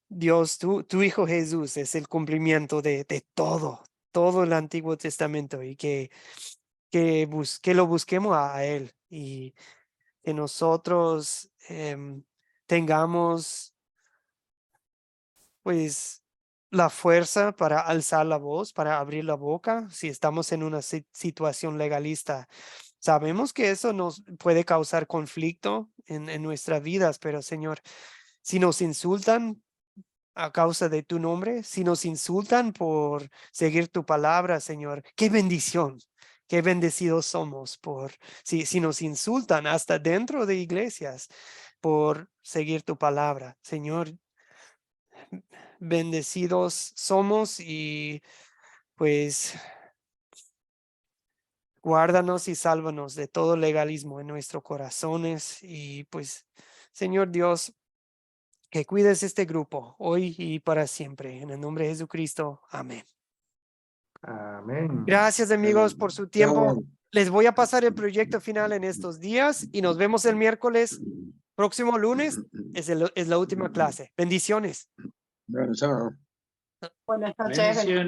Dios, tu Hijo Jesús es el cumplimiento de todo el Antiguo Testamento y que lo busquemos a Él y que nosotros tengamos pues la fuerza para alzar la voz, para abrir la boca, si estamos en una situación legalista. Sabemos que eso nos puede causar conflicto en nuestras vidas, pero Señor, si nos insultan a causa de tu nombre, si nos insultan por seguir tu palabra, Señor, qué bendición, qué bendecidos somos si nos insultan hasta dentro de iglesias por seguir tu palabra, Señor. Bendecidos somos y pues guárdanos y sálvanos de todo legalismo en nuestros corazones y pues Señor Dios, que cuides este grupo hoy y para siempre. En el nombre de Jesucristo. Amén. Amén. Gracias amigos por su tiempo. Les voy a pasar el proyecto final en estos días y nos vemos el miércoles. Próximo lunes es la última clase. Bendiciones. Bueno, chao. Buenas noches. Bendiciones.